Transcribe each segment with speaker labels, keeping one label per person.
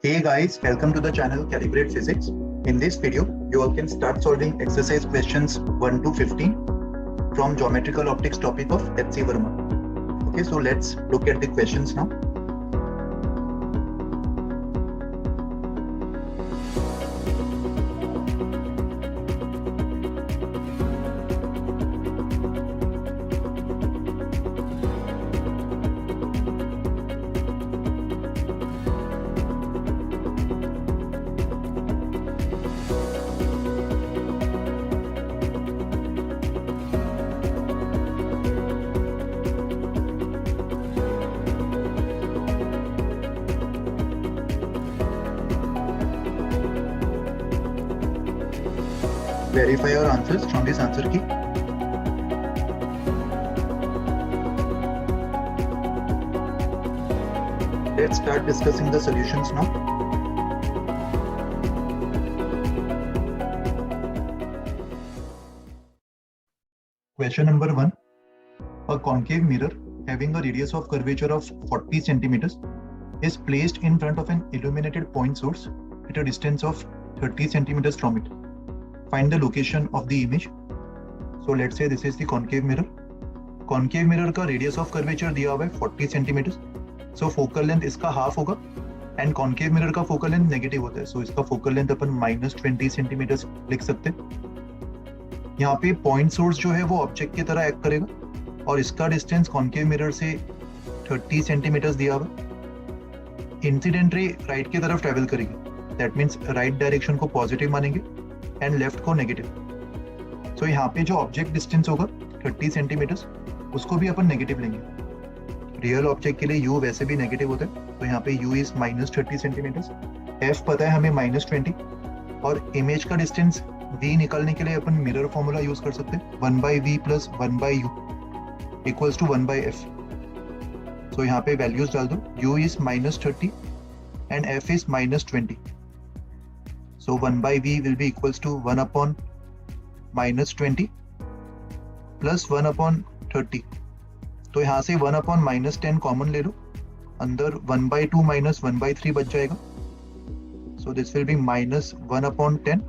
Speaker 1: Hey guys, welcome to the channel Calibrate Physics. In this video, you all can start solving exercise questions 1 to 15 from geometrical optics topic of H.C. Verma. Okay, so let's look at the questions now. Verify your answers from this answer key. Let's start discussing the solutions now. Question number 1. A concave mirror having a radius of curvature of 40 centimeters is placed in front of an illuminated point source at a distance of 30 centimeters from it. Find the location of the image. So let's say this is the concave mirror. Concave mirror का radius of curvature दिया हुआ है 40 centimeters. So focal length इसका half होगा and concave mirror का focal length negative होता है. So इसका focal length अपन -20 centimeters लिख सकते हैं. यहाँ पे point source जो है वो object की तरह act करेगा और इसका distance concave mirror से 30 centimeters दिया हुआ है. Incident ray right की तरफ travel करेगी. That means right direction को positive मानेंगे एंड लेफ्ट को नेगेटिव. सो यहाँ पे जो ऑब्जेक्ट डिस्टेंस होगा 30 सेंटीमीटर्स उसको भी अपन नेगेटिव लेंगे. रियल ऑब्जेक्ट के लिए यू वैसे भी नेगेटिव होता है, तो यहाँ पे यू इज -30 सेंटीमीटर्स. एफ पता है हमें -20 और इमेज का डिस्टेंस वी निकालने के लिए अपन मिरर फॉर्मूला यूज कर सकते हैं 1/v + 1/u = 1/f. सो यहाँ पे वैल्यूज डाल दो. u is -30 and f is -20. So 1/v will be equals to 1/-20 plus 1/30. तो यहाँ से 1/-10 कॉमन ले लो, अंदर 1/2 - 1/3 बच जाएगा. So this will be -1/10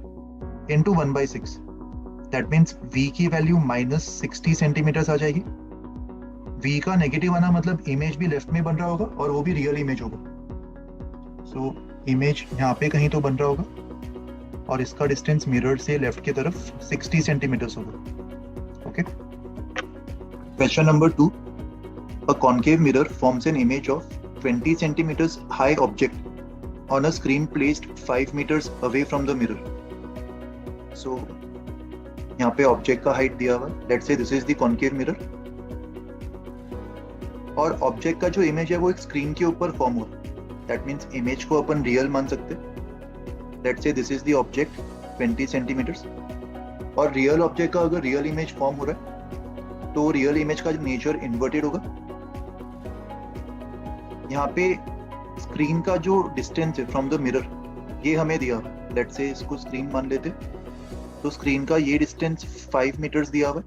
Speaker 1: into 1/6. That means v की वैल्यू -60 सेंटीमीटर्स आ जाएगी. v का नेगेटिव आना मतलब इमेज भी लेफ्ट में बन रहा होगा और वो भी रियल इमेज होगा. So इमेज यहाँ पे कहीं तो बन रहा होगा और इसका डिस्टेंस मिरर से लेफ्ट की तरफ 60 सेंटीमीटर्स होगा. Okay. Question number 2. A concave mirror forms an image of 20 centimeters high object on a screen placed 5 meters away from the mirror. So यहाँ पे ऑब्जेक्ट का हाइट दिया हुआ है. Let's say this is the concave mirror और object का जो image है वो एक स्क्रीन के ऊपर फॉर्म हो रहा है. दैट मीन्स इमेज को अपन रियल मान सकते हैं. Let's say this is the object 20 centimeters और रियल ऑब्जेक्ट का अगर रियल इमेज फॉर्म हो रहा है तो रियल इमेज का नेचर इन्वर्टेड होगा. यहाँ पे स्क्रीन का जो डिस्टेंस है फ्रॉम द मिरर ये हमें दिया हुआ है. लेट्स से इसको स्क्रीन मान लेते. तो स्क्रीन का ये डिस्टेंस 5 मीटर्स दिया हुआ है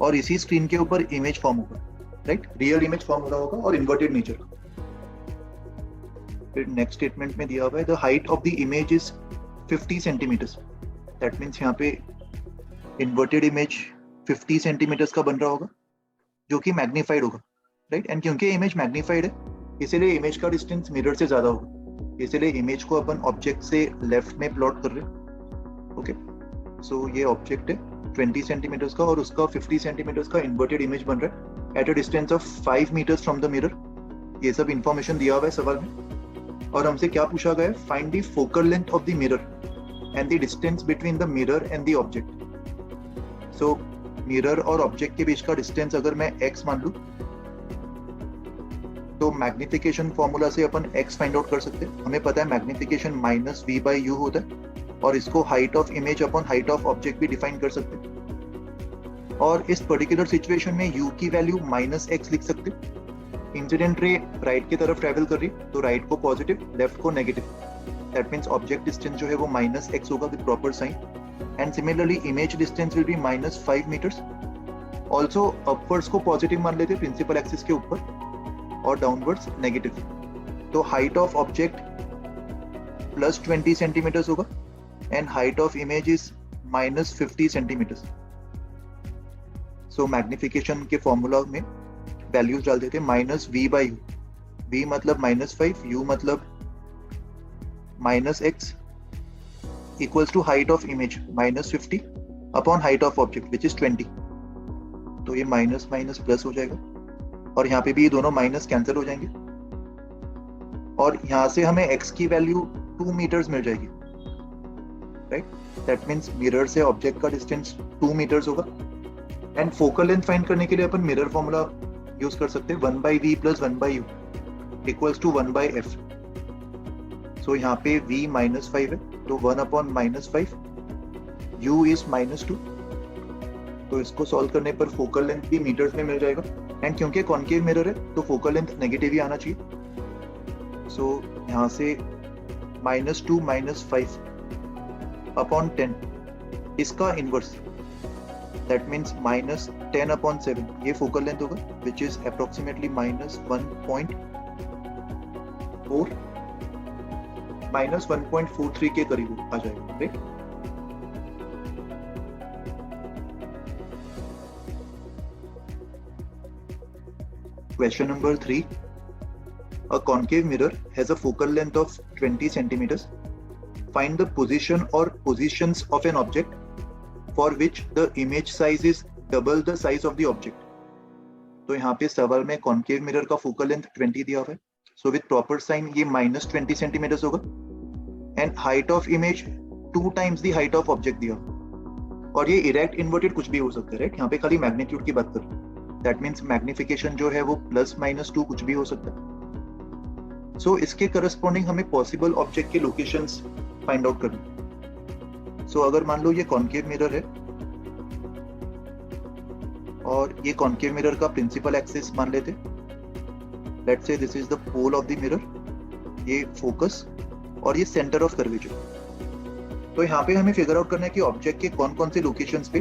Speaker 1: और इसी स्क्रीन के ऊपर इमेज फॉर्म होगा. राइट, रियल इमेज फॉर्म हो रहा होगा और इन्वर्टेड नेचर. फिर नेक्स्ट स्टेटमेंट में दिया हुआ है the height of the image is 50 centimetres. That means यहाँ पे इन्वर्टेड इमेज 50 सेंटीमीटर्स का बन रहा होगा जो कि मैग्नीफाइड होगा. राइट, एंड क्योंकि इमेज मैग्नीफाइड है इसीलिए इमेज का डिस्टेंस मिरर से ज्यादा होगा. इसीलिए इमेज को अपन ऑब्जेक्ट से लेफ्ट में प्लॉट कर रहे हैं. ओके. सो ये ऑब्जेक्ट है 20 सेंटीमीटर्स का और उसका 50 सेंटीमीटर्स का इन्वर्टेड इमेज बन रहा है at a distance of 5 metres from the mirror. ये सब इंफॉर्मेशन दिया हुआ है सवाल में और हमसे क्या पूछा गया है, find the focal length of the mirror and the distance between the mirror and the object. So mirror और ऑब्जेक्ट के बीच का डिस्टेंस अगर मैं x मान लूं तो मैग्निफिकेशन फॉर्मूला से अपन x फाइंड आउट कर सकते हैं. हमें पता है मैग्निफिकेशन -v/u होता है और इसको height of image upon height of object भी डिफाइन कर सकते हैं. और इस पर्टिकुलर सिचुएशन में u की वैल्यू -x लिख सकते हैं. इंसिडेंट रे राइट की तरफ ट्रेवल कर रही है तो राइट को पॉजिटिव, लेफ्ट को negative. That means object distance जो है वो -x होगा with proper sign. And similarly image distance will be -5 metres. Also upwards को पॉजिटिव मान लेते हैं प्रिंसिपल एक्सिस के ऊपर और डाउनवर्ड्स नेगेटिव. तो हाइट ऑफ ऑब्जेक्ट +20 सेंटीमीटर्स होगा and height of image is -50 centimetres. So magnification के फॉर्मूला में वैल्यूज डाल देते -v/u। v मतलब -5, u मतलब -x equals to height of image -50 upon height of object which is 20। तो ये माइनस माइनस प्लस हो जाएगा और यहाँ पे भी ये दोनों माइनस कैंसिल हो जाएंगे और यहाँ से हमें x की वैल्यू 2 मीटर्स मिल जाएगी, राइट। दैट मीन्स मिरर से ऑब्जेक्ट का डिस्टेंस 2 मीटर्स होगा एंड फोकल लेंथ फाइंड करने के लिए अपन मिरर फॉर्मूला यूज कर सकते हैं 1/v + 1/u equals to 1/f। सो यहाँ पे v -5 है तो 1/-5, u इज -2। तो इसको सॉल्व करने पर फोकल लेंथ भी मीटर्स में मिल जाएगा एंड क्योंकि कॉन्केव मिरर है तो फोकल लेंथ नेगेटिव ही आना चाहिए। सो यहाँ से -2 -5 अपॉन 10 इसका इनवर्स, दैट मीन्स -10/7 ये फोकल लेंथ होगा विच इज अप्रोक्सीमेटली -1.43 के करीब आ जाएगा, right. Question number 3. A concave mirror has a focal length of 20 centimeters. Find the position or positions of an object for which the image size is double the size of the object. तो यहाँ पे सवाल में concave mirror का focal length 20 दिया हुआ है. So with proper sign ये -20 centimeters होगा. And height of image 2 times the height of object दिया हुआ. और ये erect inverted कुछ भी हो सकता है, राइट। यहाँ पे खाली मैग्नीट्यूड की बात कर रहे हैं। दैट मीन्स मैग्निफिकेशन जो है वो +-2 कुछ भी हो सकता है। सो इसके करस्पॉन्डिंग हमें पॉसिबल ऑब्जेक्ट के लोकेशंस फाइंड आउट करनी। सो अगर मान लो ये कॉन्केव मिरर है और ये कॉन्केव मिरर का प्रिंसिपल एक्सिस मान लेते, let's say this is the pole of the mirror, ये फोकस और ये सेंटर ऑफ कर्वेचर। तो यहाँ पे हमें फिगर आउट करना है कि ऑब्जेक्ट के कौन कौन से लोकेशंस पे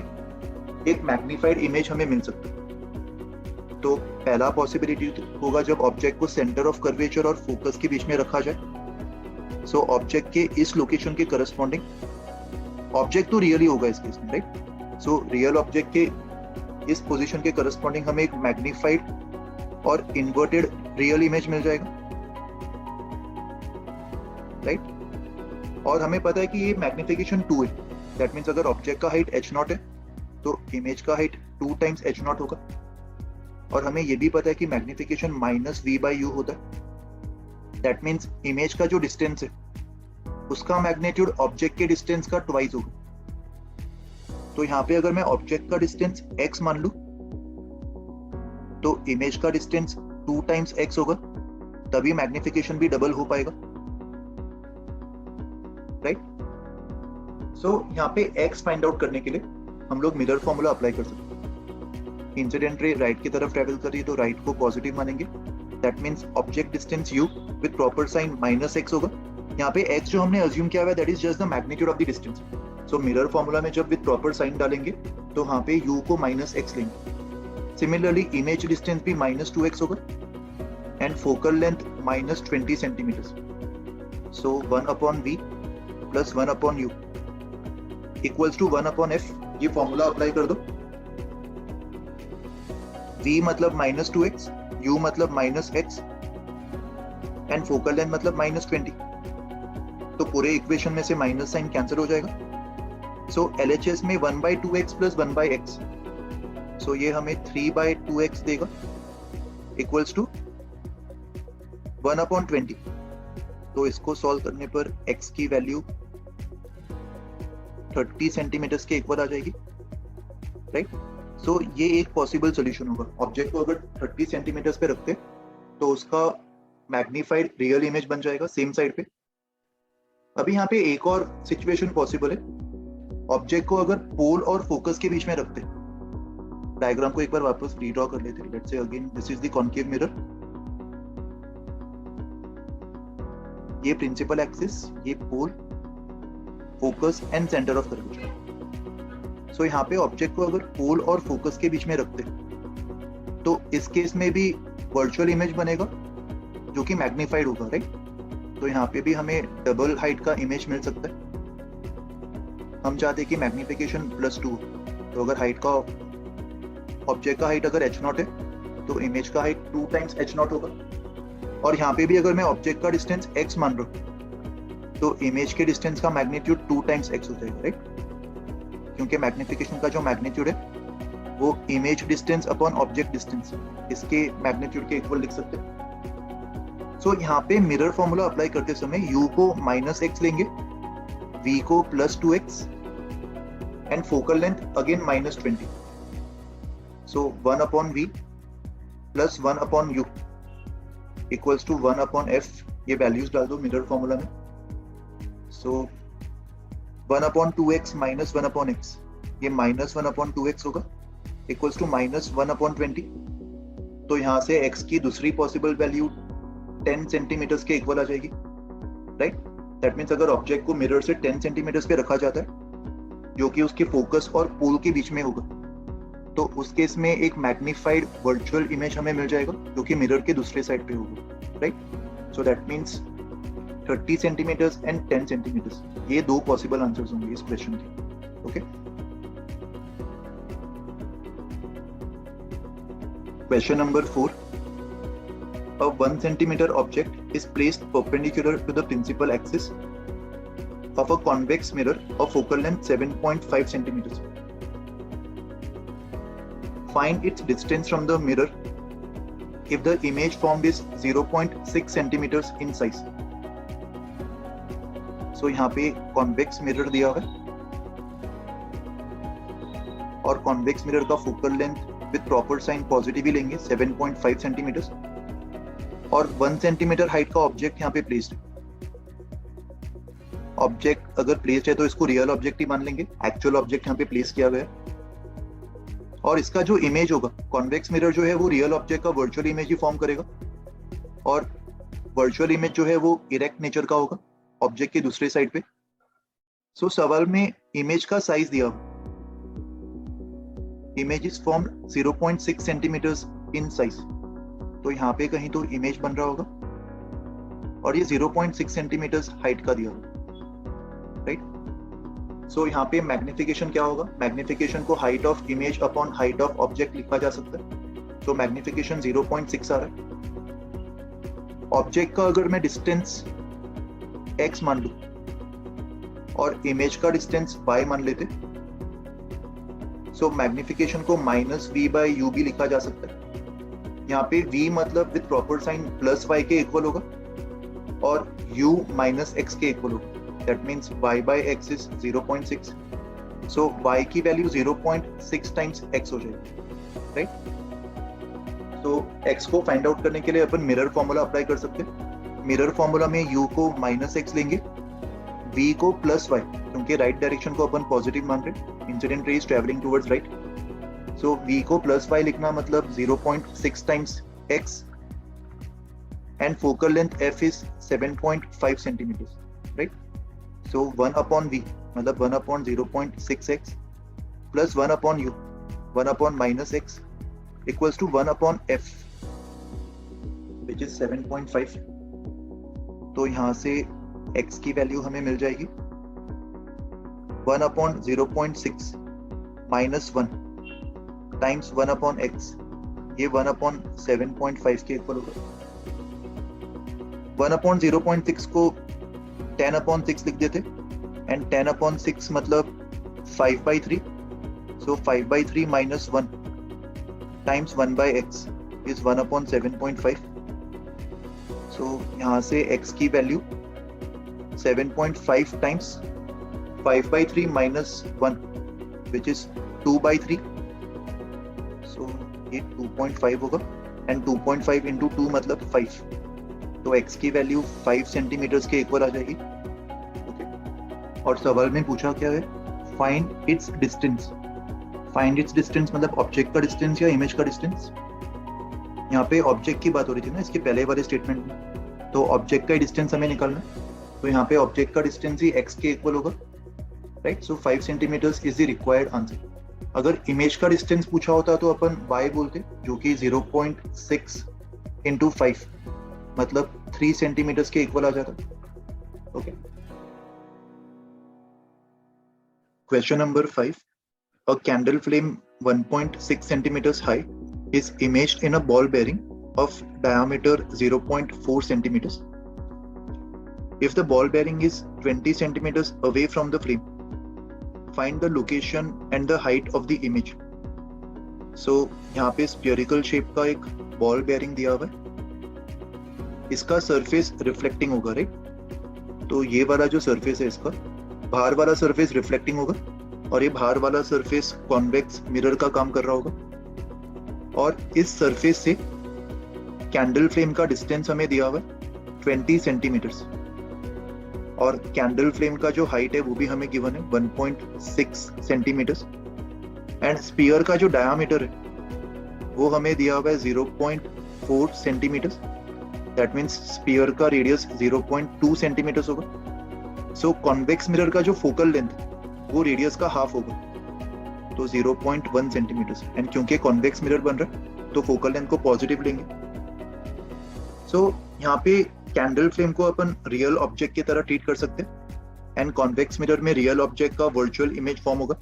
Speaker 1: एक मैग्नीफाइड इमेज हमें मिल सकता है। तो पहला पॉसिबिलिटी होगा जब ऑब्जेक्ट को सेंटर ऑफ कर्वेचर और फोकस के बीच में रखा जाए। सो ऑब्जेक्ट के इस लोकेशन के करस्पॉन्डिंग, ऑब्जेक्ट तो रियल ही होगा इस केस में, राइट। सो रियल ऑब्जेक्ट के इस पोजीशन के करस्पॉन्डिंग हमें एक मैग्नीफाइड और इन्वर्टेड रियल इमेज मिल जाएगा, राइट। और हमें पता है कि ये मैग्निफिकेशन 2 है, दैट मीन्स अगर ऑब्जेक्ट का हाइट h0 है तो इमेज का हाइट 2 टाइम्स h0 होगा। और हमें ये भी पता है कि मैग्निफिकेशन -v/u होता है, दैट मीन्स इमेज का जो डिस्टेंस है उसका मैग्नीट्यूड ऑब्जेक्ट के डिस्टेंस का ट्वाइस होगा। तो यहाँ पे अगर मैं ऑब्जेक्ट का डिस्टेंस x मान लूं तो इमेज का डिस्टेंस 2 टाइम्स x होगा, तभी मैग्निफिकेशन भी डबल हो पाएगा, राइट। सो यहाँ पे x फाइंड आउट करने के लिए हम लोग मिरर फॉर्मूला अप्लाई कर सकते हैं। इंसिडेंट रे राइट की तरफ ट्रेवल कर रही है तो राइट को पॉजिटिव मानेंगे, that means object distance u with proper sign -x होगा। यहाँ पे x जो हमने अज्यूम किया हुआ है that is just the magnitude of the distance. So mirror formula में जब विद प्रॉपर साइन डालेंगे तो यहाँ पे u को -x लेंगे। सिमिलरली इमेज डिस्टेंस भी -2x होगा and focal length -20 centimetres. So 1/v + 1/u equals to 1/f। ये फॉर्मूला अप्लाई कर दो। v मतलब -2x, u मतलब -x एंड फोकल लेंथ मतलब -20। तो पूरे इक्वेशन में से माइनस साइन कैंसिल हो जाएगा। सो LHS में 1/2x + 1/x, सो ये हमें 3/2x देगा इक्वल्स टू 1/20। तो इसको सॉल्व करने पर x की वैल्यू 30 सेंटीमीटर्स के इक्वल आ जाएगी, राइट। सो ये एक पॉसिबल सोल्यूशन होगा। ऑब्जेक्ट को अगर 30 सेंटीमीटर्स पे रखते तो उसका मैग्नीफाइड रियल इमेज बन जाएगा सेम साइड पे। अभी यहाँ पे एक और सिचुएशन पॉसिबल है। ऑब्जेक्ट को अगर पोल और फोकस के बीच में रखते, डायग्राम को एक बार वापस रीड्रॉ कर लेते। Let's say again this is the concave mirror, ये प्रिंसिपल एक्सिस, ये pole, focus and centre of curvature. So यहाँ पे ऑब्जेक्ट को अगर पोल और फोकस के बीच में रखते तो इस केस में भी वर्चुअल इमेज बनेगा जो कि मैग्नीफाइड होगा, राइट। तो यहाँ पे भी हमें डबल हाइट का इमेज मिल सकता है। हम चाहते हैं कि मैग्निफिकेशन +2, तो अगर हाइट का ऑब्जेक्ट का हाइट अगर h0 है तो इमेज का हाइट 2 टाइम्स h0 होगा। और यहाँ पे भी अगर मैं ऑब्जेक्ट का डिस्टेंस x मान रहा हूँ तो इमेज के डिस्टेंस का मैग्नीट्यूड 2 टाइम्स x हो जाएगा, राइट? क्योंकि मैग्निफिकेशन का जो मैग्नीट्यूड है वो image distance upon object distance, इसके मैग्नीट्यूड के इक्वल लिख सकते हैं। सो यहाँ पे मिरर फॉर्मूला अप्लाई करते समय u को -x लेंगे, v को +2x and focal length again -20। So 1/v plus 1/u equals to 1/f। ये वैल्यूज डाल दो मिरर फॉर्मूला में। सो 1/2x माइनस 1/x, ये -1/2x होगा इक्वल्स टू -1/20। तो यहाँ से x की दूसरी पॉसिबल वैल्यू 10 सेंटीमीटर्स के इक्वल आ जाएगी, राइट? दैट मीन्स अगर ऑब्जेक्ट को मिरर से 10 सेंटीमीटर्स पे रखा जाता है जो कि उसके फोकस और पोल के बीच में होगा, तो उस केस में एक मैग्निफाइड वर्चुअल इमेज हमें मिल जाएगा जो कि मिरर के दूसरे साइड पे होगा, right? So that means 30 centimetres and 10 centimetres, ये दो पॉसिबल आंसर्स होंगे इस क्वेश्चन के। Okay, question number 4, a 1 centimeter object is placed perpendicular to the principal axis of a convex mirror of focal length 7.5 centimeters. Find its distance from the mirror if the image formed is 0.6 centimeters in size. So यहाँ पे convex mirror दिया हुआ है और convex mirror का focal length with proper sign positive ही लेंगे 7.5 centimetres, और 1 सेंटीमीटर हाइट का ऑब्जेक्ट यहाँ पे प्लेस्ड है। ऑब्जेक्ट अगर प्लेस्ड है तो इसको रियल ऑब्जेक्ट ही मान लेंगे, एक्चुअल ऑब्जेक्ट यहाँ पे प्लेस किया गया है। और इसका जो इमेज होगा, कॉन्वेक्स मिरर जो है वो रियल ऑब्जेक्ट का वर्चुअल इमेज ही फॉर्म करेगा, और वर्चुअल इमेज जो है वो इरेक्ट नेचर का होगा ऑब्जेक्ट के दूसरे साइड पे। सो सवाल में इमेज का साइज दिया, image is form 0.6 centimetres in size, तो यहाँ पे कहीं तो इमेज बन रहा होगा और ये 0.6 सेंटीमीटर्स हाइट का दिया होगा, राइट? सो यहाँ पे मैग्निफिकेशन क्या होगा? मैग्निफिकेशन को height of image upon height of object लिखा जा सकता है। तो मैग्निफिकेशन 0.6 आ रहा है। ऑब्जेक्ट का अगर मैं डिस्टेंस x मान लूं और इमेज का डिस्टेंस y मान लेते, सो मैग्निफिकेशन को -v/u भी लिखा जा सकता है। यहाँ पे v मतलब विद प्रॉपर साइन +y के इक्वल होगा और u -x के इक्वल होगा। That means y/x is 0.6, so y की वैल्यू 0.6 टाइम्स x हो जाएगी, राइट? तो x को फाइंड आउट करने के लिए अपन मिरर फॉर्मूला अप्लाई कर सकते हैं। मिरर फॉर्मूला में u को -x लेंगे, v को +y, क्योंकि राइट डायरेक्शन को अपन पॉजिटिव मान रहे, incident ray is travelling towards right. So v को +y लिखना मतलब 0.6 times x and focal length f is 7.5 centimetres, right? So 1/v मतलब 1/0.6x plus 1/u 1/-x equals to 1/f which is 7.5। तो यहाँ से x की वैल्यू हमें मिल जाएगी 1/0.6 माइनस 1 टाइम्स 1/x, ये 1/7.5 के इक्वल होगा। 1/0.6 को 10/6 लिख देते एंड 10/6 मतलब 5/3, सो 5/3 माइनस 1 टाइम्स 1/x इज 1/7.5। सो यहाँ से x की value 7.5 times 5/3 minus 1 which is 2/3, सो ये 2.5 होगा एंड 2.5 इंटू 2 मतलब 5, तो x की वैल्यू 5 सेंटीमीटर्स के इक्वल आ जाएगी। ओके, और सवाल में पूछा क्या है? Find its distance. Find its distance मतलब ऑब्जेक्ट का डिस्टेंस या इमेज का डिस्टेंस। यहाँ पे ऑब्जेक्ट की बात हो रही थी ना इसके पहले वाले स्टेटमेंट में, तो ऑब्जेक्ट का डिस्टेंस हमें निकालना है, तो यहाँ पे ऑब्जेक्ट का डिस्टेंस ही x के इक्वल होगा, right? So 5 centimetres is the required answer. अगर इमेज का डिस्टेंस पूछा होता तो अपन y बोलते, जो कि 0.6 इंटू 5 मतलब 3 सेंटीमीटर्स के इक्वल आ जाता। Okay. Question number 5, a candle flame 1.6 centimeters high is imaged in a ball bearing of diameter 0.4 centimeters. If the ball bearing is 20 centimeters away from the flame, find the location and the height of the image. So यहाँ पे spherical shape का एक ball bearing दिया हुआ है, इसका surface reflecting होगा, right? तो ये वाला जो surface है इसका, बाहर वाला surface reflecting होगा और ये बाहर वाला सरफेस कॉन्वेक्स मिरर का काम कर रहा होगा। और इस सरफेस से कैंडल फ्लेम का डिस्टेंस हमें दिया हुआ है 20 सेंटीमीटर्स, और कैंडल फ्लेम का जो हाइट है वो भी हमें गिवन है 1.6 सेंटीमीटर्स, एंड स्फीयर का जो डायामीटर है वो हमें दिया हुआ है 0.4 सेंटीमीटर्स। दैट मीन्स स्फीयर का रेडियस 0.2 सेंटीमीटर्स होगा। सो कॉन्वेक्स मिरर का जो फोकल लेंथ वो रेडियस का हाफ होगा, तो 0.1 सेंटीमीटर्स, एंड क्योंकि कॉन्वेक्स मिरर बन रहा है तो फोकल लेंथ को पॉजिटिव लेंगे। सो यहाँ पे कैंडल फ्लेम को अपन रियल ऑब्जेक्ट की तरह ट्रीट कर सकते हैं, एंड कॉन्वेक्स मिरर में रियल ऑब्जेक्ट का वर्चुअल इमेज फॉर्म होगा।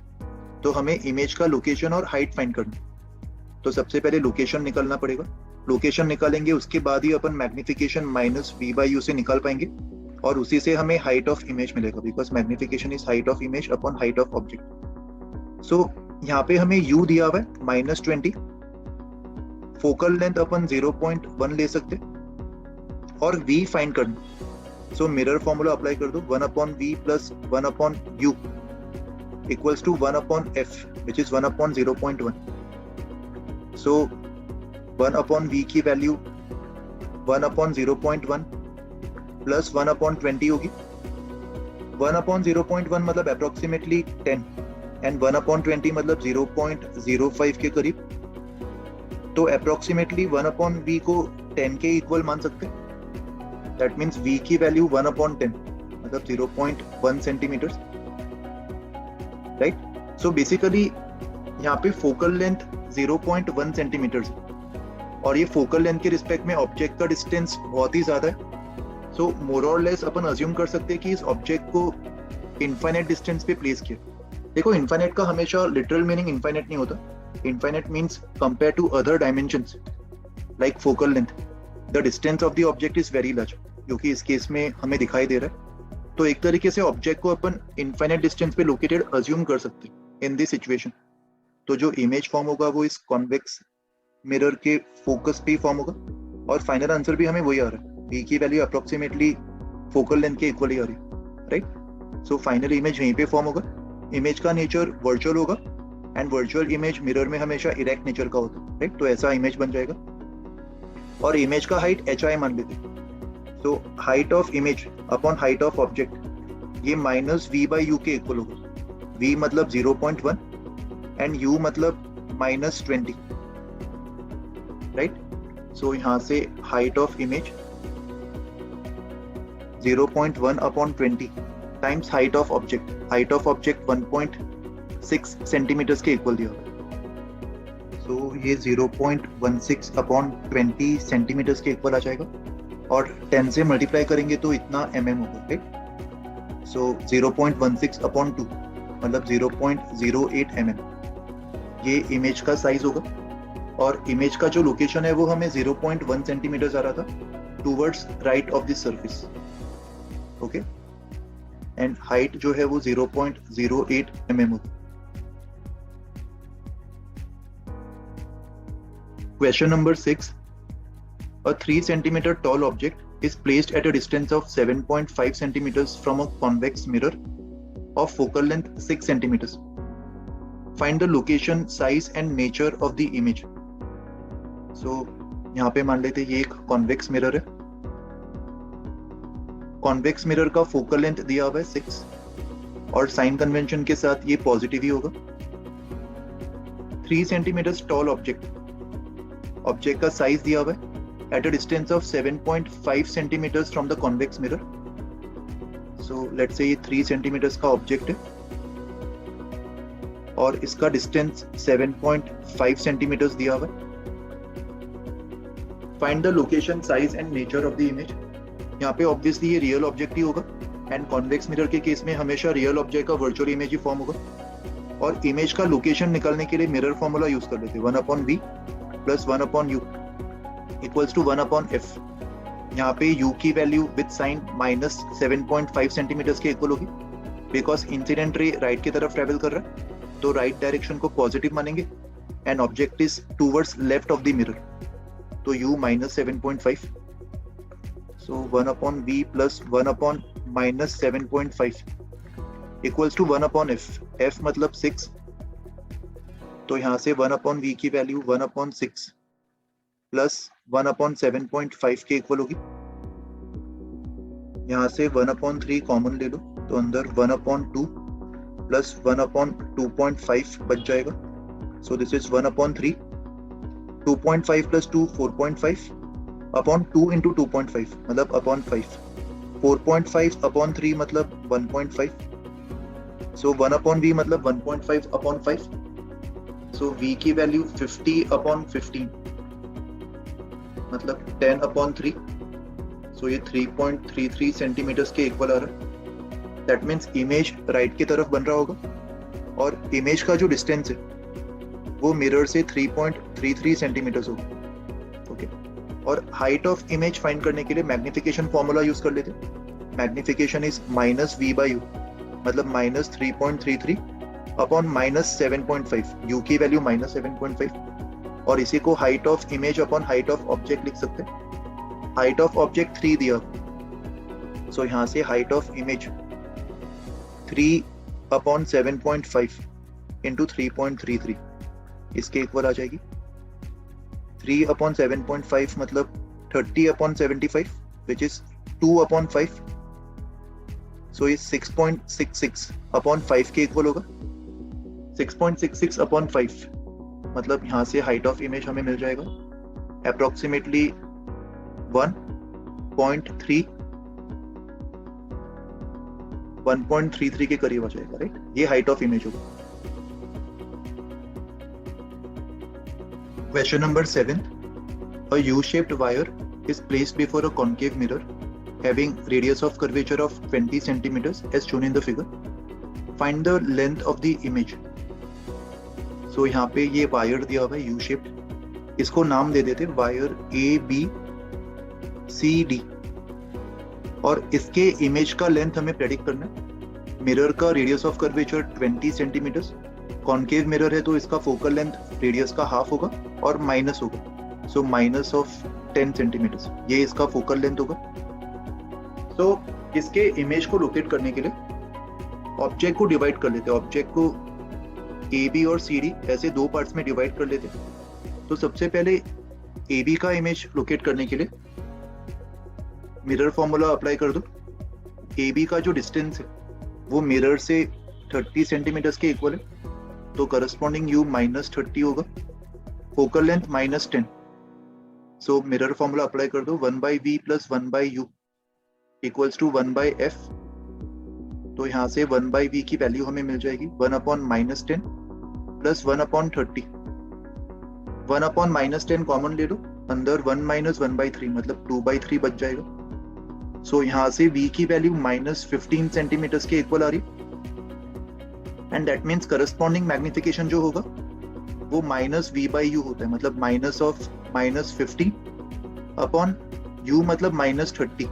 Speaker 1: तो हमें इमेज का लोकेशन और हाइट फाइंड करना, तो सबसे पहले लोकेशन निकालना पड़ेगा। लोकेशन निकालेंगे उसके बाद ही अपन मैग्निफिकेशन -v/u से निकाल पाएंगे, और उसी से हमें हाइट ऑफ इमेज मिलेगा, because magnification is height of image upon height of object. So यहाँ पे हमें u दिया हुआ है -20, फोकल लेंथ अपन 0.1 ले सकते और v फाइंड करना। सो मिरर फॉर्मूला अप्लाई कर दो, 1/v + 1/u equals to 1/f which is 1/0.1। So 1/v की वैल्यू 1/0.1 प्लस 1/20 होगी। 1/0.1 मतलब अप्रोक्सीमेटली 10, एंड 1/20 मतलब 0.05 के करीब। तो अप्रोक्सीमेटली 1/v को 10 के इक्वल मान सकते हैं। दैट मीन्स v की वैल्यू 1/10 मतलब 0.1 सेंटीमीटर, राइट? सो बेसिकली यहाँ पे फोकल लेंथ 0.1 सेंटीमीटर, और ये फोकल लेंथ के रिस्पेक्ट में ऑब्जेक्ट का डिस्टेंस बहुत ही ज्यादा है। सो मोर और लेस अपन अज्यूम कर सकते हैं कि इस ऑब्जेक्ट को इनफाइनाइट डिस्टेंस पे प्लेस किया। देखो, इनफाइनाइट का हमेशा लिटरल मीनिंग इनफाइनाइट नहीं होता। Infinite means compare to other dimensions like focal length, the distance of the object is very large, क्योंकि इस केस में हमें दिखाई दे रहा है। तो एक तरीके से ऑब्जेक्ट को अपन इनफाइनाइट डिस्टेंस पे लोकेटेड अज्यूम कर सकते हैं इन दिस सिचुएशन। तो जो इमेज फॉर्म होगा वो इस कॉन्वेक्स मिरर के फोकस पे फॉर्म होगा, और फाइनल आंसर भी हमें वही आ रहा है, v की वैल्यू अप्रोक्सीमेटली फोकल लेंथ के इक्वल ही आ रही है, राइट? सो फाइनल इमेज यहीं पे फॉर्म होगा। इमेज का नेचर वर्चुअल होगा, एंड वर्चुअल इमेज मिरर में हमेशा इरेक्ट नेचर का होता है, राइट? तो ऐसा इमेज बन जाएगा, और इमेज का हाइट hi मान लेते हैं। So height of image upon height of object ये -v/u के इक्वल होगा। v मतलब 0.1 एंड u मतलब -20, राइट? सो यहाँ से height of image 0.1/20 times height of object, height of object 1.6 centimetres के इक्वल दिया हुआ। सो ये 0.16/20 सेंटीमीटर्स के इक्वल आ जाएगा, और 10 से मल्टीप्लाई करेंगे तो इतना mm होगा, राइट? सो 0.16/2 मतलब 0.08 mm ये इमेज का साइज होगा, और इमेज का जो लोकेशन है वो हमें 0.1 सेंटीमीटर आ रहा था towards right of this surface, okay? And height जो है वो 0.08 mm होगी। Question number 6, a 3 centimeter tall object is placed at a distance of 7.5 centimeters from a convex mirror of focal length 6 centimeters. Find the location, size and nature of the image. So यहाँ पे मान लेते हैं ये एक convex mirror है। Convex mirror का focal length दिया हुआ है 6, और साइन कन्वेंशन के साथ ये पॉजिटिव ही होगा। 3 सेंटीमीटर टॉल ऑब्जेक्ट का साइज दिया हुआ है at a distance of 7.5 centimetres from the convex mirror. So let's say ये 3 सेंटीमीटर्स का ऑब्जेक्ट है, और इसका डिस्टेंस 7.5 सेंटीमीटर्स दिया हुआ है। Find the location, size and nature of the image. यहाँ पे ऑब्वियसली ये रियल ऑब्जेक्ट ही होगा, एंड कॉन्वेक्स मिरर के केस में हमेशा रियल ऑब्जेक्ट का वर्चुअल इमेज ही फॉर्म होगा। और इमेज का लोकेशन निकालने के लिए मिरर फॉर्मूला यूज कर लेते हैं, 1/v plus 1/u equals to 1/f। यहाँ पे u की वैल्यू विद साइन -7.5 सेंटीमीटर्स के इक्वल होगी, बिकॉज इंसिडेंट रे राइट की तरफ ट्रेवल कर रहा है, तो राइट डायरेक्शन को पॉजिटिव मानेंगे, and object is towards left of the mirror, तो u -7.5, so 1/v plus 1/-7.5 equals to 1/f। f मतलब 6, तो यहाँ से 1/v की वैल्यू 1/6 प्लस 1/7.5 के इक्वल होगी। यहाँ से 1/3 कॉमन ले लो, तो अंदर 1/2 प्लस 1/2.5 बच जाएगा, so this is 1/3, 2.5 plus 2 4.5 upon 2 into 2.5 मतलब अपॉन 5, 4.5 अपॉन 3 मतलब 1.5, सो 1/v मतलब 1.5 अपॉन 5, सो v की वैल्यू 50/15 मतलब 10/3, सो ये 3.33 सेंटीमीटर्स के इक्वल आ रहा है। दैट मीन्स इमेज राइट की तरफ बन रहा होगा, और इमेज का जो डिस्टेंस है वो मिरर से 3.33 सेंटीमीटर्स होगा। ओके, और हाइट ऑफ इमेज फाइंड करने के लिए मैग्निफिकेशन फॉर्मूला यूज कर लेते हैं। मैग्निफिकेशन इज -v/u मतलब -3.33 अपॉन -7.5, u की वैल्यू -7.5, और इसी को height of image upon height of object लिख सकते हैं। हाइट ऑफ ऑब्जेक्ट 3 दिया, सो यहाँ से हाइट ऑफ इमेज 3/7.5 इंटू 3.33 इसके इक्वल आ जाएगी। 3/7.5 मतलब 30/75 विच इज 2/5, सो ये 6.66 अपॉन 5 के इक्वल होगा। 6.66 अपॉन 5 मतलब यहाँ से हाइट ऑफ इमेज हमें मिल जाएगा अप्रोक्सीमेटली 1.33 के करीब आ जाएगा, राइट? ये हाइट ऑफ इमेज होगा। Question number 7. A U-shaped wire is placed before a concave mirror having radius of curvature of 20 centimeters as shown in the figure. Find the length of the image. So यहाँ पे ये wire दिया हुआ है U-shaped, इसको नाम दे देते wire ABCD, और इसके इमेज का लेंथ हमें प्रेडिक्ट करना है। मिरर का radius of curvature 20 centimetres, concave mirror है तो इसका फोकल लेंथ रेडियस का हाफ होगा और माइनस होगा, सो माइनस ऑफ 10 सेंटीमीटर्स, ये इसका फोकल लेंथ होगा। तो इसके इमेज को लोकेट करने के लिए ऑब्जेक्ट को डिवाइड कर लेते हैं। ऑब्जेक्ट को ए बी और सी डी ऐसे दो पार्ट्स में डिवाइड कर लेते हैं। तो सबसे पहले ए बी का इमेज लोकेट करने के लिए मिरर फॉर्मूला अप्लाई कर दो। ए बी का जो डिस्टेंस है वो मिरर से 30 सेंटीमीटर्स के इक्वल है, तो करस्पॉन्डिंग u -30 होगा, focal length -10, so mirror formula apply कर दो। 1/v plus 1/u equals to 1/f, तो यहाँ से 1/v की वैल्यू हमें मिल जाएगी 1/-10 प्लस 1/30। 1/-10 कॉमन ले लो, अंदर 1 - 1/3 मतलब 2/3 बच जाएगा। सो यहाँ से v की वैल्यू -15 सेंटीमीटर्स के इक्वल आ रही, and that means corresponding magnification जो होगा वो -v/u होता है, मतलब -15 अपॉन u मतलब -30,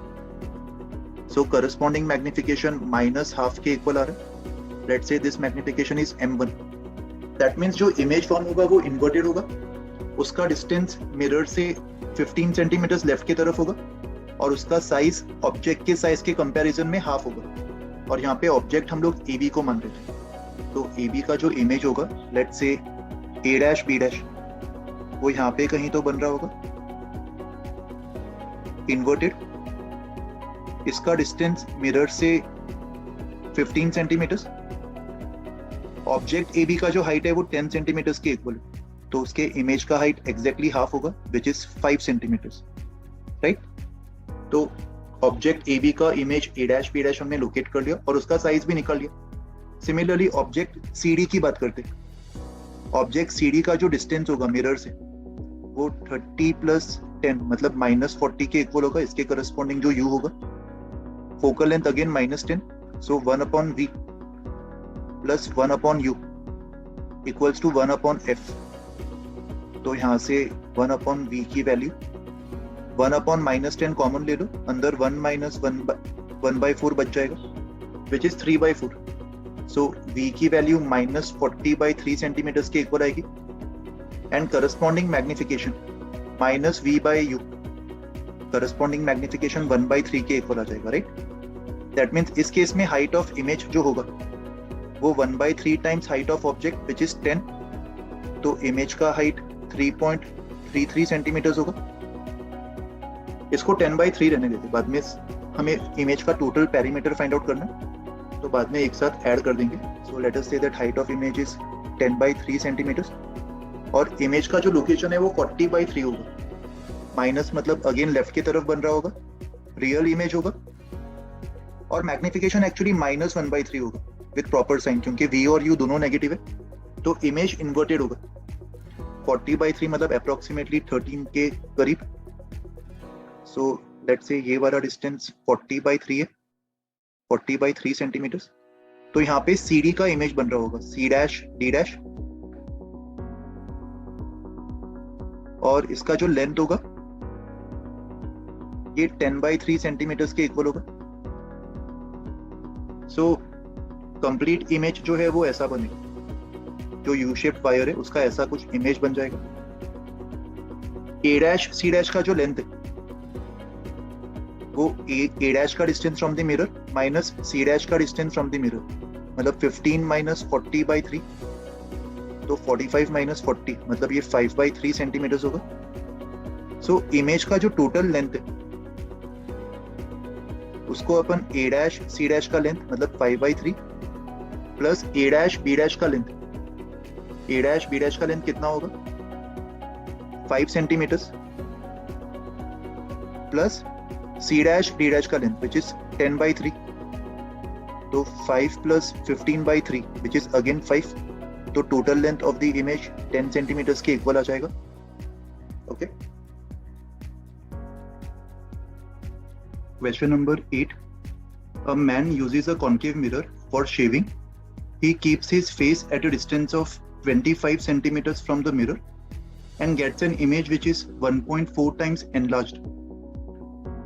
Speaker 1: सो करस्पॉन्डिंग मैग्निफिकेशन -½ के इक्वल आ रहा है। Let's say this magnification is m1, that means जो इमेज फॉर्म होगा वो इन्वर्टेड होगा, उसका डिस्टेंस मिरर से 15 सेंटीमीटर्स लेफ्ट की तरफ होगा, और उसका साइज ऑब्जेक्ट के साइज के कंपैरिजन में हाफ होगा। और यहाँ पे ऑब्जेक्ट हम लोग AB को मान रहे थे, तो AB का जो इमेज होगा लेट्स से A', वो यहाँ पे कहीं तो बन रहा होगा इन्वर्टेड। इसका डिस्टेंस मिरर से 15 सेंटीमीटर्स, ऑब्जेक्ट AB का जो हाइट है वो 10 सेंटीमीटर्स के इक्वल है, तो उसके इमेज का हाइट एग्जैक्टली हाफ होगा विच इज 5 सेंटीमीटर्स, राइट? तो ऑब्जेक्ट AB का इमेज A', हमने लोकेट कर लिया और उसका साइज भी निकाल लिया। सिमिलरली ऑब्जेक्ट CD की बात करते हैं। ऑब्जेक्ट CD का जो डिस्टेंस होगा मिरर से वो 30 + 10 मतलब -40 के इक्वल होगा, इसके करस्पॉन्डिंग जो u होगा. Focal length again -10, so 1/v plus 1/u equals to 1/f. तो यहाँ से 1/v की वैल्यू 1/-10 कॉमन ले लो, अंदर 1 - 1/4 बच जाएगा, विच इज 3/4. सो v की वैल्यू -40/3 सेंटीमीटर्स के इक्वल आएगी. And corresponding magnification -v/u, corresponding magnification 1/3 के इक्वल आ जाएगा, राइट. दैट मीन्स इस केस में हाइट ऑफ इमेज जो होगा वो 1/3 times height of object which is 10. तो इमेज का हाइट 3.33 सेंटीमीटर्स होगा. इसको 10/3 रहने देते, बाद में हमें इमेज का टोटल पेरीमीटर फाइंड आउट करना है, तो बाद में एक साथ ऐड कर देंगे. सो let us say that height of image is 10/3 centimetres और इमेज का जो लोकेशन है वो 40/3 होगा. माइनस मतलब अगेन लेफ्ट की तरफ बन रहा होगा, रियल इमेज होगा, और मैग्निफिकेशन एक्चुअली -1/3 होगा विद प्रॉपर साइन, क्योंकि v और u दोनों नेगेटिव है, तो इमेज इन्वर्टेड होगा. 40/3 मतलब अप्रोक्सीमेटली 13 के करीब. सो लेट्स से ये वाला डिस्टेंस 40/3 है, 40/3 सेंटीमीटर्स. तो यहाँ पे CD का इमेज बन रहा होगा, C', D', और इसका जो लेंथ होगा ये 10/3 सेंटीमीटर्स के इक्वल होगा. सो कंप्लीट इमेज जो है वो ऐसा बनेगा, जो यू शेप्ड वायर है उसका ऐसा कुछ इमेज बन जाएगा. A', C' का जो लेंथ है वो A' का distance from the mirror minus C' का डिस्टेंस फ्रॉम द मिरर, मतलब 15 - 40/3, तो 45 - 40 मतलब ये 5/3 सेंटीमीटर्स होगा. सो इमेज का जो टोटल लेंथ है उसको अपन A', C' का लेंथ मतलब 5/3 प्लस A', B' का लेंथ, A', B' का लेंथ कितना होगा 5 सेंटीमीटर्स प्लस C', D' का लेंथ विच इज 10/3, तो 5 प्लस 15/3 विच इज अगेन 5, तो total length of the image 10 centimetres के इक्वल आ जाएगा. Okay. Question number 8. A man uses a concave mirror for shaving. He keeps his face at a distance of 25 centimeters from the mirror and gets an image which is 1.4 times enlarged.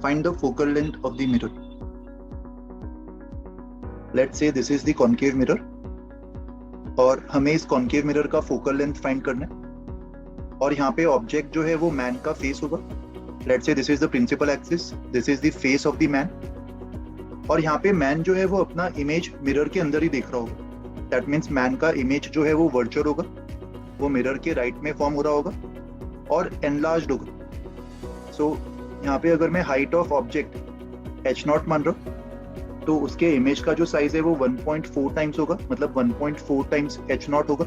Speaker 1: Find the focal length of the mirror. Let's say this is the concave mirror और हमें इस concave mirror का focal length find करना है, और यहाँ पे object जो है वो man का face होगा. Let's say this is the principal axis, this is the face of the man, और यहाँ पे man जो है वो अपना image mirror के अंदर ही देख रहा होगा. That means man का image जो है वो वर्चर होगा, वो मिरर के राइट में फॉर्म हो रहा होगा और enlarged होगा. So यहाँ पे अगर मैं हाइट ऑफ ऑब्जेक्ट h0 मान रहा हूँ तो उसके इमेज का जो साइज है वो 1.4 टाइम्स होगा, मतलब 1.4 टाइम्स h0 होगा.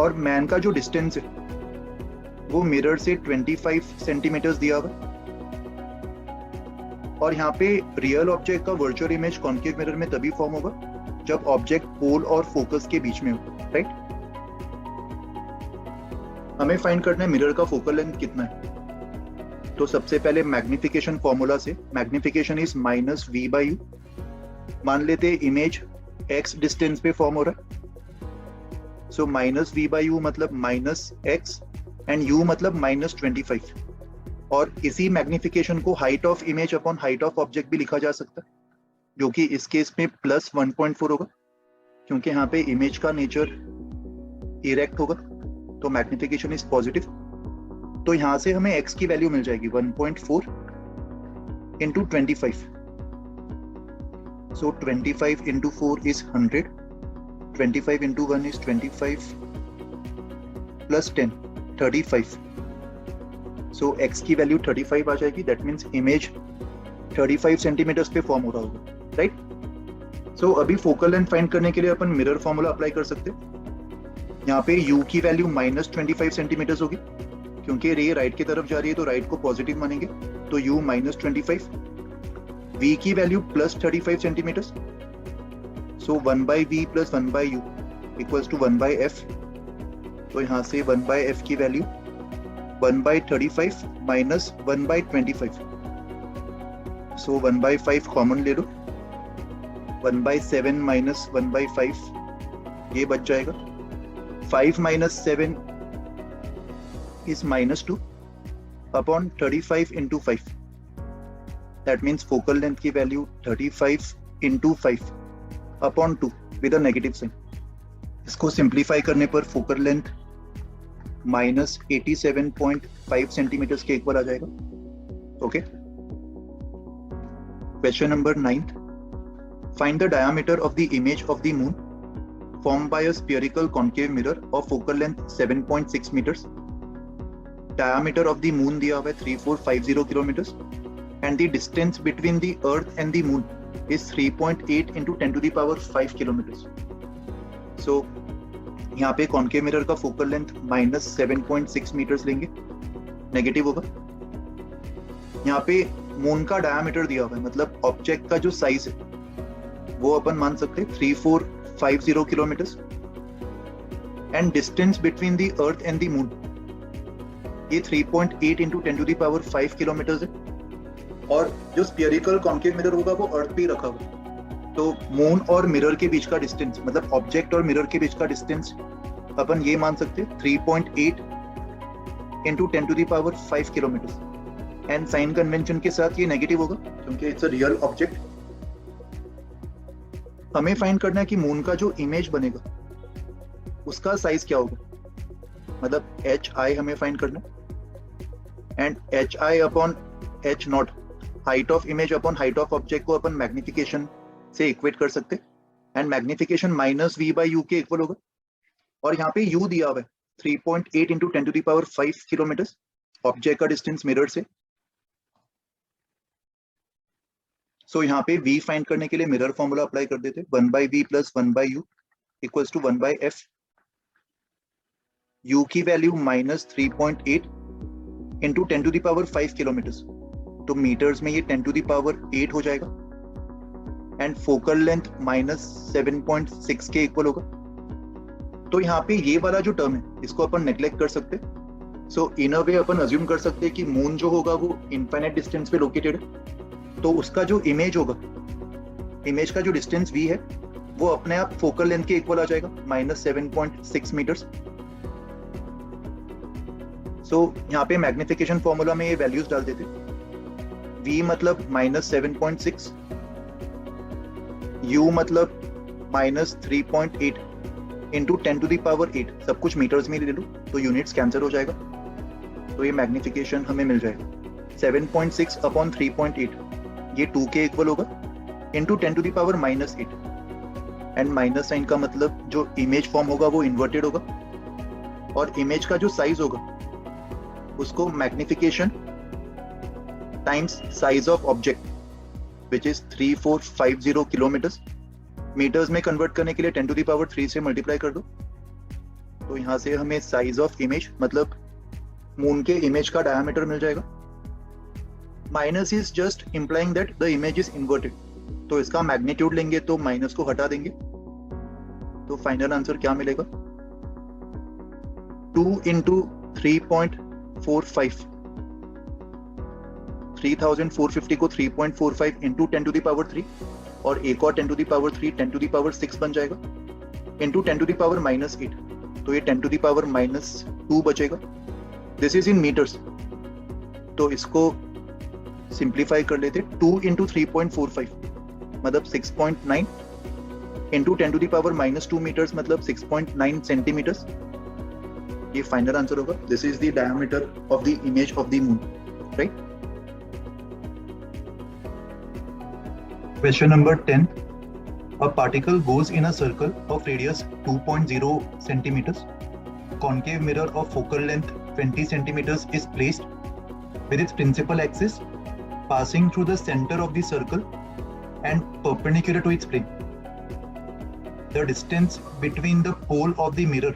Speaker 1: और मैन का जो डिस्टेंस है वो मिरर से 25 सेंटीमीटर्स दिया हुआ, और यहाँ पे रियल ऑब्जेक्ट का वर्चुअल इमेज कॉन्केव मिरर में तभी फॉर्म होगा जब ऑब्जेक्ट पोल और फोकस के बीच में हो, राइट. हमें फाइंड करना है मिरर का फोकल लेंथ कितना है. तो सबसे पहले मैग्निफिकेशन फॉर्मूला से, मैग्निफिकेशन इज -v/u. मान लेते इमेज x डिस्टेंस पे फॉर्म हो रहा है, सो -v/u मतलब -x एंड u मतलब -25, और इसी मैग्निफिकेशन को height of image upon height of object भी लिखा जा सकता है, जो कि इस केस में +1.4 होगा, क्योंकि यहाँ पे इमेज का नेचर इरेक्ट होगा, तो मैग्निफिकेशन इज पॉजिटिव. तो यहाँ से हमें x की वैल्यू मिल जाएगी 1.4 into 25. So 25 into 4 is 100. 25 into 1 is 25 plus 10, 35. So x की वैल्यू 35 आ जाएगी. That means image 35 सेंटीमीटर्स पे फॉर्म हो रहा होगा, राइट. सो अभी फोकल लेंथ फाइंड करने के लिए अपन मिरर फॉर्मूला अप्लाई कर सकते हैं. यहाँ पे u की वैल्यू -25 सेंटीमीटर्स होगी, क्योंकि रे राइट की तरफ जा रही है तो राइट को पॉजिटिव मानेंगे, तो u -25. v की value +35 centimetres, so 1/v + 1/u equals to 1/f. तो यहाँ से 1/f की वैल्यू 1/35 माइनस 1/25, सो 1/5 कॉमन ले लो, 1/7 माइनस 1/5 ये बच जाएगा, 5 minus 7 is -2 upon 35 into 5, that means focal length की value 35 into 5 upon 2 with a negative sign. इसको simplify करने पर focal length -87.5 centimeters के इक्वल आ जाएगा. Okay. Question number 9. Find the diameter of the image of the moon formed by a spherical concave mirror of focal length 7.6 meters. Diameter of the moon दिया हुआ है 3450 kilometers and the distance between the earth and the moon is 3.8 into 10 to the power 5 kilometers. So यहाँ पे concave mirror का focal length -7.6 metres लेंगे, negative होगा. यहाँ पे मून का डायमीटर दिया हुआ है, मतलब ऑब्जेक्ट का जो साइज है वो अपन मान सकते हैं 3450 kilometres and distance between the earth and the moon ये 3.8 into 10 to the power 5 kilometres है. और जो स्फीयरिकल कॉन्केव मिरर होगा वो अर्थ पे ही रखा हुआ, तो मून और मिरर के बीच का डिस्टेंस, मतलब ऑब्जेक्ट और मिरर के बीच का डिस्टेंस अपन ये मान सकते हैं 3.8 into 10 to the power 5 kilometres. And sign convention के साथ ये नेगेटिव होगा क्योंकि इट्स अ रियल ऑब्जेक्ट. हमें फाइंड करना है कि मून का जो इमेज बनेगा उसका साइज क्या होगा, मतलब HI हमें फाइंड करना है. And HI upon H not, height of image upon height of object को अपन मैग्निफिकेशन से इक्वेट कर सकते हैं एंड मैग्निफिकेशन -V/U के इक्वल होगा. और यहाँ पे U दिया हुआ है 3.8 into 10 to the power 5 kilometres, object का डिस्टेंस मिरर से. सो यहाँ पे V फाइंड करने के लिए मिरर फॉर्मूला अप्लाई कर देते, 1/V plus 1/U equals to 1/F. U की value -3.8 into 10 to the power 5 kilometres, तो मीटर्स में ये 10 to the power 8 हो जाएगा एंड फोकल लेंथ -7.6 के इक्वल होगा. तो यहाँ पे ये वाला जो टर्म है इसको अपन नेग्लेक्ट कर सकते. सो इन अ वे अपन अज्यूम कर सकते हैं कि मून जो होगा वो इनफाइनाइट डिस्टेंस पे लोकेटेड है, तो उसका जो इमेज होगा, इमेज का जो डिस्टेंस V है वो अपने आप फोकल लेंथ के इक्वल आ जाएगा -7.6 मीटर्स. सो यहाँ पे मैग्निफिकेशन फॉर्मूला में ये वैल्यूज डाल देते, V मतलब -7.6, U मतलब -3.8 into 10 to the power 8, सब कुछ मीटर्स में ले लो तो यूनिट्स कैंसिल हो जाएगा, तो ये मैग्निफिकेशन हमें मिल जाएगा 7.6 अपॉन 3.8, ये 2 के इक्वल होगा into 10 to the power -8. And minus sign का मतलब जो इमेज फॉर्म होगा वो इन्वर्टेड होगा और इमेज का जो साइज होगा उसको magnification times size of object which is 3450 kilometres, metres में कन्वर्ट करने के लिए 10 to the power 3 से मल्टीप्लाई कर दो. तो यहाँ से हमें साइज ऑफ इमेज मतलब मून के इमेज का डायमीटर मिल जाएगा. Minus is just implying that the image is inverted, तो इसका मैग्नीट्यूड लेंगे तो माइनस को हटा देंगे, तो फाइनल आंसर क्या मिलेगा 2 into 3.45, 3450 को 3.45 into 10 to the power 3 और एक और 10 to the power 3 10 to the power 6 बन जाएगा into 10 to the power -8, तो ये 10 to the power -2 बचेगा. दिस इज इन मीटर्स, तो इसको सिंप्लीफाई कर लेते 2 into 3.45 मतलब 6.9 into 10 to the power -2 metres मतलब 6.9 सेंटीमीटर्स. ये फाइनल आंसर होगा. This is the diameter of the image of the moon, right. Question number 10. A particle goes in a circle of radius 2.0 centimeters. Concave mirror of focal length 20 centimeters is placed with its principal axis passing through the center of the circle and perpendicular to its plane. The distance between the pole of the mirror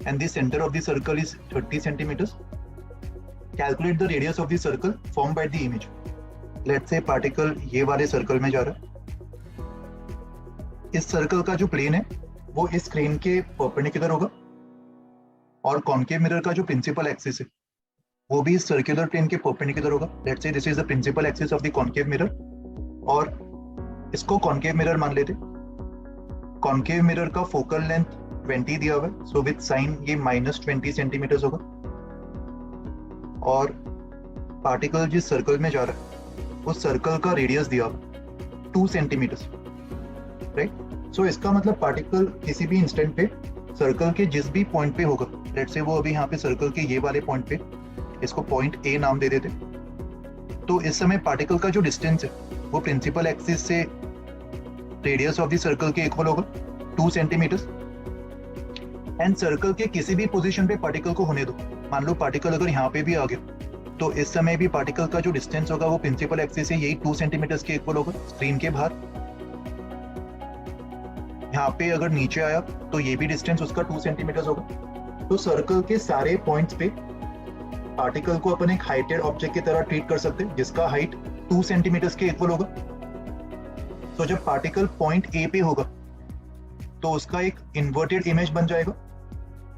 Speaker 1: and the center of the circle is 30 centimeters. Calculate the radius of the circle formed by the image. Let's say particle ये वाले circle में जा रहा है, इस circle का जो plane है वो इस स्क्रीन के परपेंडिकुलर होगा और कॉन्केव मिरर का जो प्रिंसिपल एक्सिस है वो भी सर्कुलर प्लेन के परपेंडिकुलर होगा. Let's say this is the principal axis of the concave mirror और इसको कॉन्केव मिरर मान लेते. कॉन्केव मिरर का फोकल लेंथ 20 दिया हुआ है, सो विद साइन ये -20 सेंटीमीटर होगा. और पार्टिकल जिस सर्कल में जा रहा है उस सर्कल का रेडियस दिया हुआ 2 सेंटीमीटर, राइट. सो इसका मतलब पार्टिकल किसी भी इंस्टेंट पे सर्कल के जिस भी पॉइंट पे होगा, लेट्स से वो अभी यहाँ पे सर्कल के ये वाले पॉइंट पे, इसको पॉइंट ए नाम दे देते. तो इस समय पार्टिकल का जो डिस्टेंस है वो प्रिंसिपल एक्सिस से रेडियस ऑफ द सर्कल के इक्वल होगा 2 सेंटीमीटर. एंड सर्कल के किसी भी पोजीशन पे पार्टिकल को होने दो. मान लो पार्टिकल अगर यहाँ पे भी आ गया तो इस समय भी पार्टिकल का जो डिस्टेंस होगा वो प्रिंसिपल एक्सिस से यही 2 सेंटीमीटर के इक्वल होगा स्क्रीन के बाहर. यहाँ पे अगर नीचे आया तो ये भी डिस्टेंस उसका 2 सेंटीमीटर होगा. तो सर्कल के सारे पॉइंट्स पे पार्टिकल को अपन एक हाइटेड ऑब्जेक्ट की तरह ट्रीट कर सकते हैं जिसका हाइट 2 सेंटीमीटर के इक्वल होगा. तो जब पार्टिकल पॉइंट ए पे होगा तो उसका एक इन्वर्टेड इमेज बन जाएगा.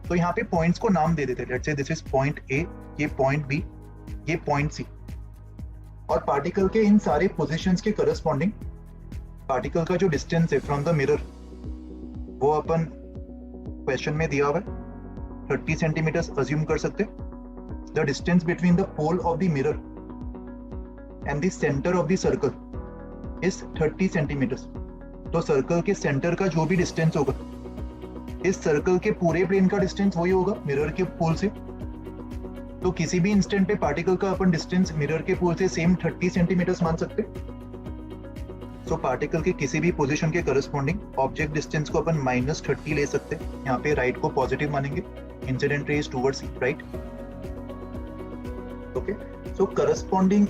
Speaker 1: तो यहाँ पे पॉइंट्स को नाम दे देते हैं. Let's say this is point A, ये पॉइंट बी, ये पॉइंट सी. और पार्टिकल के इन सारे पोजीशंस के करस्पॉन्डिंग पार्टिकल का जो डिस्टेंस है फ्रॉम द मिरर वो अपन क्वेश्चन में दिया हुआ है 30 सेंटीमीटर अज्यूम कर सकते. The distance between the pole of the mirror and the centre of the circle is 30 centimetre. तो सर्कल के सेंटर का जो भी डिस्टेंस होगा इस सर्कल के पूरे प्लेन का डिस्टेंस वही होगा मिरर के पोल से. तो किसी भी इंस्टेंट पे पार्टिकल का अपन डिस्टेंस मिरर के पोल से सेम 30 सेंटीमीटर मान सकते. सो पार्टिकल के किसी भी पोजीशन के करस्पॉन्डिंग ऑब्जेक्ट डिस्टेंस को अपन -30 ले सकते. यहाँ पे राइट को पॉजिटिव मानेंगे, incident raise towards right. Okay, सो करस्पॉन्डिंग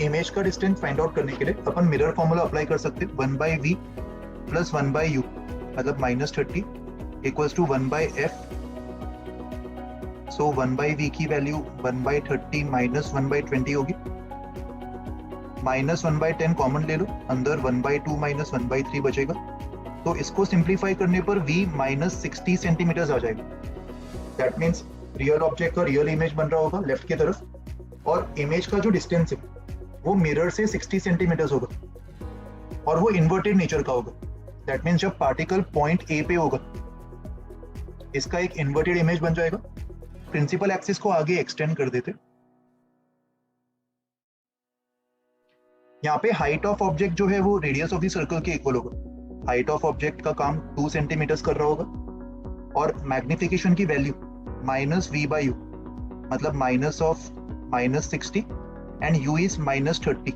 Speaker 1: इमेज का डिस्टेंस फाइंड आउट करने के लिए अपन मिरर फॉर्मूला अप्लाई कर सकते हैं. 1/v + 1/u मतलब -30 equals to 1/f. So 1/v की वैल्यू 1/30 - 1/20 होगी. -1/10 कॉमन ले लो, अंदर 1/2 - 1/3 बचेगा. तो इसको सिंप्लीफाई करने पर v -60 सेंटीमीटर आ जाएगा. दैट मीन्स रियल ऑब्जेक्ट का रियल इमेज बन रहा होगा लेफ्ट की तरफ, और इमेज का जो डिस्टेंस है वो मिरर से 60 सेंटीमीटर होगा और वो इन्वर्टेड नेचर का होगा. दैट मीन्स जब पार्टिकल पॉइंट ए पे होगा इसका एक इन्वर्टेड इमेज बन जाएगा. प्रिंसिपल एक्सिस को आगे एक्सटेंड कर देते. यहाँ पे हाइट ऑफ ऑब्जेक्ट जो है वो रेडियस ऑफ द सर्कल के इक्वल होगा. हाइट ऑफ ऑब्जेक्ट का काम 2 सेंटीमीटर कर रहा होगा और मैग्निफिकेशन की वैल्यू -v/u मतलब -60 and u is -30.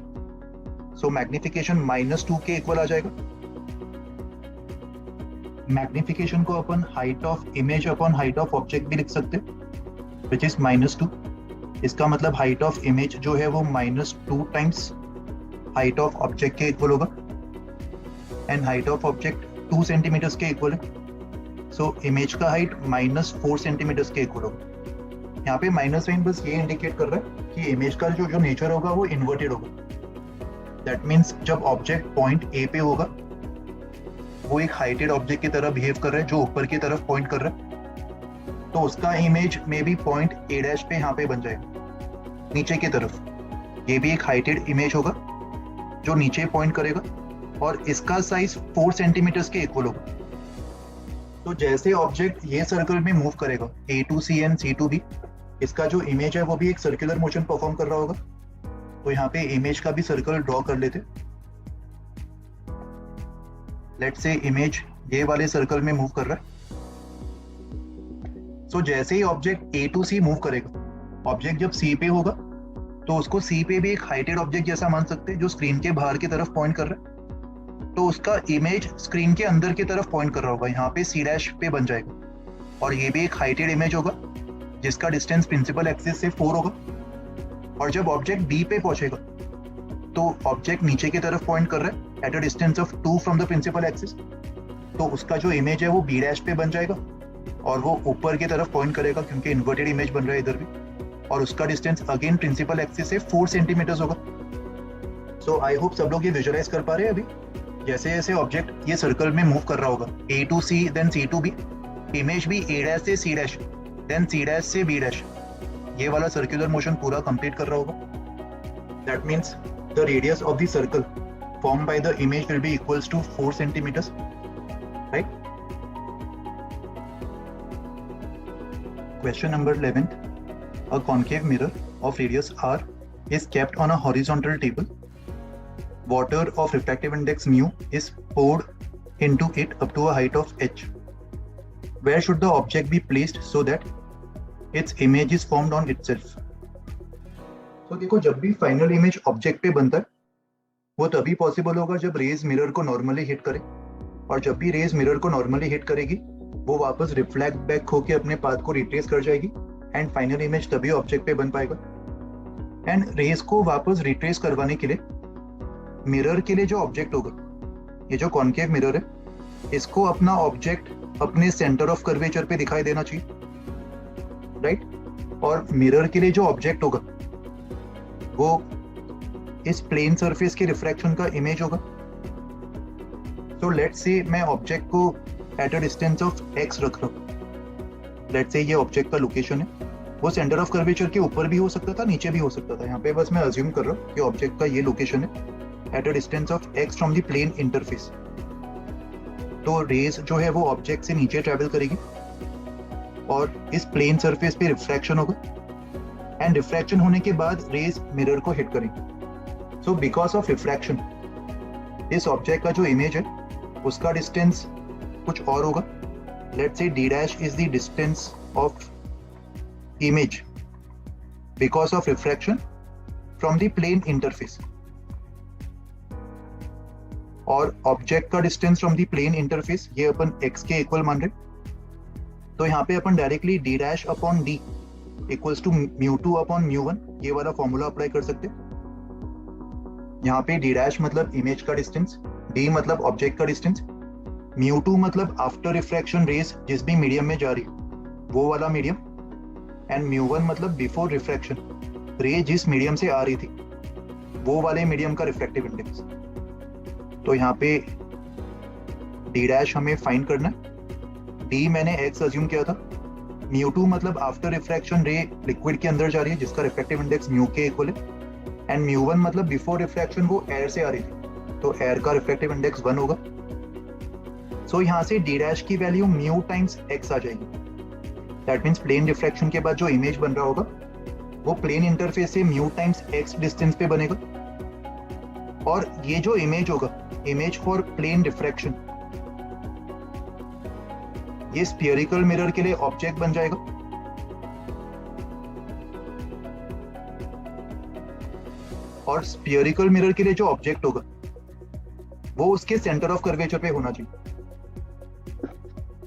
Speaker 1: So magnification -2 के इक्वल आ जाएगा. मैग्निफिकेशन को अपन height of image upon height of object भी लिख सकते विच इज -2. इसका मतलब हाइट ऑफ इमेज जो है वो -2 टाइम्स हाइट ऑफ ऑब्जेक्ट के इक्वल होगा and height of object 2 centimetre के इक्वल है. सो इमेज का हाइट -4 सेंटीमीटर के इक्वल होगा. यहाँ पे माइनस साइन बस ये इंडिकेट कर रहा है कि इमेज का जो नेचर होगा वो इन्वर्टेड होगा. दैट मीन्स जब ऑब्जेक्ट पॉइंट ए पे होगा वो एक हाइटेड ऑब्जेक्ट की तरह बिहेव कर रहा है जो ऊपर की तरफ पॉइंट कर रहा है. तो उसका इमेज में भी पॉइंट ए डैश पे यहाँ पे बन जाएगा नीचे की तरफ. ये भी एक हाइटेड इमेज होगा जो नीचे पॉइंट करेगा और इसका साइज 4 सेंटीमीटर के इक्वल होगा. तो जैसे ऑब्जेक्ट ये सर्कल में मूव करेगा A to C and C to B, इसका जो इमेज है वो भी एक सर्कुलर मोशन परफॉर्म कर रहा होगा. तो यहाँ पे इमेज का भी सर्कल ड्रॉ कर लेते. लेट्स से इमेज ये वाले सर्कल में मूव कर रहा है. सो जैसे ही object A to C move करेगा, ऑब्जेक्ट जब C पे होगा तो उसको C पे भी एक हाइटेड ऑब्जेक्ट जैसा मान सकते हैं जो स्क्रीन के बाहर की तरफ पॉइंट कर रहा है. तो उसका इमेज स्क्रीन के अंदर की तरफ पॉइंट कर रहा होगा, यहाँ पे C' पे बन जाएगा और ये भी एक हाइटेड इमेज होगा जिसका डिस्टेंस प्रिंसिपल एक्सिस से 4 होगा. और जब ऑब्जेक्ट B पे पहुंचेगा तो ऑब्जेक्ट नीचे की तरफ पॉइंट कर रहा है at a distance of 2 from the principal axis. तो उसका जो इमेज है वो B' पे बन जाएगा और वो ऊपर की तरफ पॉइंट करेगा क्योंकि इन्वर्टेड इमेज बन रहा है इधर भी, और उसका डिस्टेंस अगेन प्रिंसिपल एक्सिस से 4 सेंटीमीटर होगा. सो आई होप सब लोग ये विजुअलाइज कर पा रहे हैं. अभी जैसे जैसे ऑब्जेक्ट ये सर्कल में मूव कर रहा होगा A to C then C to B, image भी A' से C', देन C' से B', ये वाला सर्कुलर मोशन पूरा कंप्लीट कर रहा होगा. That means the radius of the circle formed by the image will be equals to 4 centimeters, right? Question number 11. A concave mirror of radius r is kept on a horizontal table. Water of refractive index mu is poured into it up to a height of h. Where should the object be placed so that its image is formed on itself? So देखो, जब भी final image object पे बनता है वो तभी possible होगा जब रेज मिरर को नॉर्मली हिट करे, और जब भी रेज मिरर को नॉर्मली हिट करेगी वो वापस रिफ्लेक्ट बैक होके अपने पाथ को रिट्रेस कर जाएगी एंड फाइनल इमेज तभी ऑब्जेक्ट पे बन पाएगा. एंड रेज को वापस रिट्रेस करवाने के लिए मिरर के लिए जो ऑब्जेक्ट होगा, ये जो कॉन्केव मिरर है, इसको अपना ऑब्जेक्ट अपने सेंटर ऑफ कर्वेचर पे दिखाई देना चाहिए, राइट? और मिरर के लिए जो ऑब्जेक्ट होगा वो इस प्लेन सरफेस के रिफ्रैक्शन का इमेज होगा. सो लेट्स से मैं ऑब्जेक्ट को eight a distance of x रख रहा हूँ. लेट्स से ये ऑब्जेक्ट का लोकेशन है, वो सेंटर ऑफ कर्वेचर के ऊपर भी हो सकता था, नीचे भी हो सकता था. यहाँ पे बस मैं अज्यूम कर रहा हूँ कि ऑब्जेक्ट का ये लोकेशन है at a distance of x from the plane interface. तो रेज जो है वो ऑब्जेक्ट से नीचे ट्रेवल करेगी और इस प्लेन सरफेस पे रिफ्रैक्शन होगा, एंड रिफ्रैक्शन होने के बाद रेज मिरर को हिट करेगी. So because of refraction, इस ऑब्जेक्ट का जो इमेज है उसका डिस्टेंस कुछ और होगा. Let's say d dash is the distance of image because of refraction from the plane interface. और ऑब्जेक्ट का distance from the plane interface ये अपन x के इक्वल मान रहे. तो यहाँ पे अपन directly d dash upon d equals to μ2 upon μ1 ये वाला फॉर्मूला अप्लाई कर सकते. यहाँ पे d डैश मतलब इमेज का डिस्टेंस, d मतलब ऑब्जेक्ट का डिस्टेंस, μ2 मतलब आफ्टर रिफ्रैक्शन रेज जिस भी मीडियम में जा रही वो वाला मीडियम, एंड μ1 मतलब बिफोर रिफ्रैक्शन रे जिस मीडियम से आ रही थी वो वाले मीडियम का रिफ्रैक्टिव इंडेक्स. तो यहाँ पे d डैश हमें फाइंड करना है. d मैंने x अज्यूम किया था, μ2 मतलब आफ्टर रिफ्रैक्शन रे लिक्विड के अंदर जा रही है जिसका रिफ्रैक्टिव इंडेक्स म्यू के इक्वल है, एंड μ1 मतलब बिफोर रिफ्रैक्शन वो एयर से आ रही थी तो एयर का रिफ्रैक्टिव इंडेक्स 1 होगा. सो यहाँ से d डैश की वैल्यू म्यू टाइम्स x आ जाएगी. दैट मीन्स प्लेन रिफ्रैक्शन के बाद जो इमेज बन रहा होगा वो प्लेन इंटरफेस से म्यू टाइम्स x डिस्टेंस पे बनेगा, और ये जो इमेज होगा, इमेज फॉर प्लेन रिफ्रैक्शन, ये स्फीयरिकल मिरर के लिए ऑब्जेक्ट बन जाएगा. और स्फीयरिकल मिरर के लिए जो ऑब्जेक्ट होगा वो उसके सेंटर ऑफ कर्वेचर पे होना चाहिए,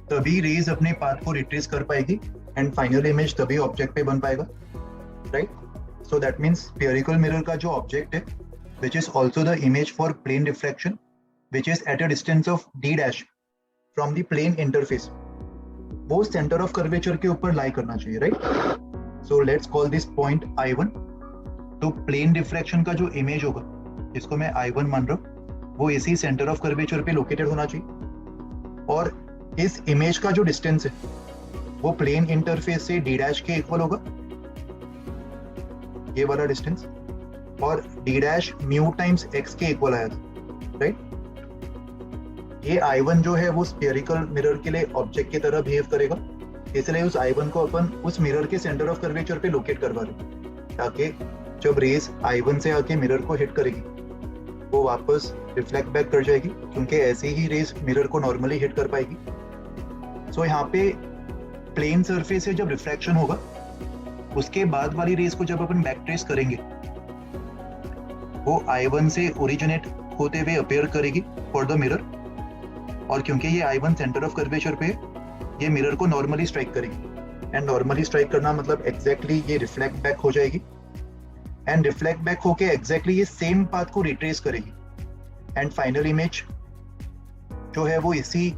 Speaker 1: तभी रेज अपने पाथ को रिट्रेस कर पाएगी एंड फाइनल इमेज तभी ऑब्जेक्ट पे बन पाएगा, right? So that means spherical mirror का जो ऑब्जेक्ट है which is also the image for plane refraction which is at a distance of d dash from the plane interface, वो centre of curvature के ऊपर lie करना चाहिए, right? So let's call this point I1. तो plane diffraction का जो image होगा जिसको मैं I1 मान रहा हूँ वो इसी सेंटर ऑफ कर्वेचर पे लोकेटेड होना चाहिए, और इस इमेज का जो डिस्टेंस है वो प्लेन इंटरफेस से d डैश के इक्वल होगा, ये वाला डिस्टेंस, और d dash mu times x के इक्वल आया था, राइट? ये I1 जो है वो स्फीयरिकल मिरर के लिए ऑब्जेक्ट की तरह बिहेव करेगा, इसलिए उस I1 को अपन उस मिरर के सेंटर ऑफ कर्वेचर पे लोकेट करवा रहे ताकि जब रेज I1 से आके मिरर को हिट करेगी वो वापस रिफ्लेक्ट बैक कर जाएगी, क्योंकि ऐसे ही रेज मिरर को नॉर्मली हिट कर पाएगी. सो यहाँ पे प्लेन सरफेस से जब रिफ्रैक्शन होगा उसके बाद वाली रेज को जब अपन बैक ट्रेस करेंगे वो I1 से ओरिजिनेट होते हुए अपीयर करेगी फॉर द मिरर, और क्योंकि ये I1 सेंटर ऑफ कर्वेचर पे ये मिरर को नॉर्मली स्ट्राइक करेगी, एंड नॉर्मली स्ट्राइक करना मतलब एग्जैक्टली ये रिफ्लेक्ट बैक हो जाएगी, एंड रिफ्लेक्ट बैक होके एग्जैक्टली ये सेम पाथ को रिट्रेस करेगी, एंड फाइनल इमेज जो है वो इसी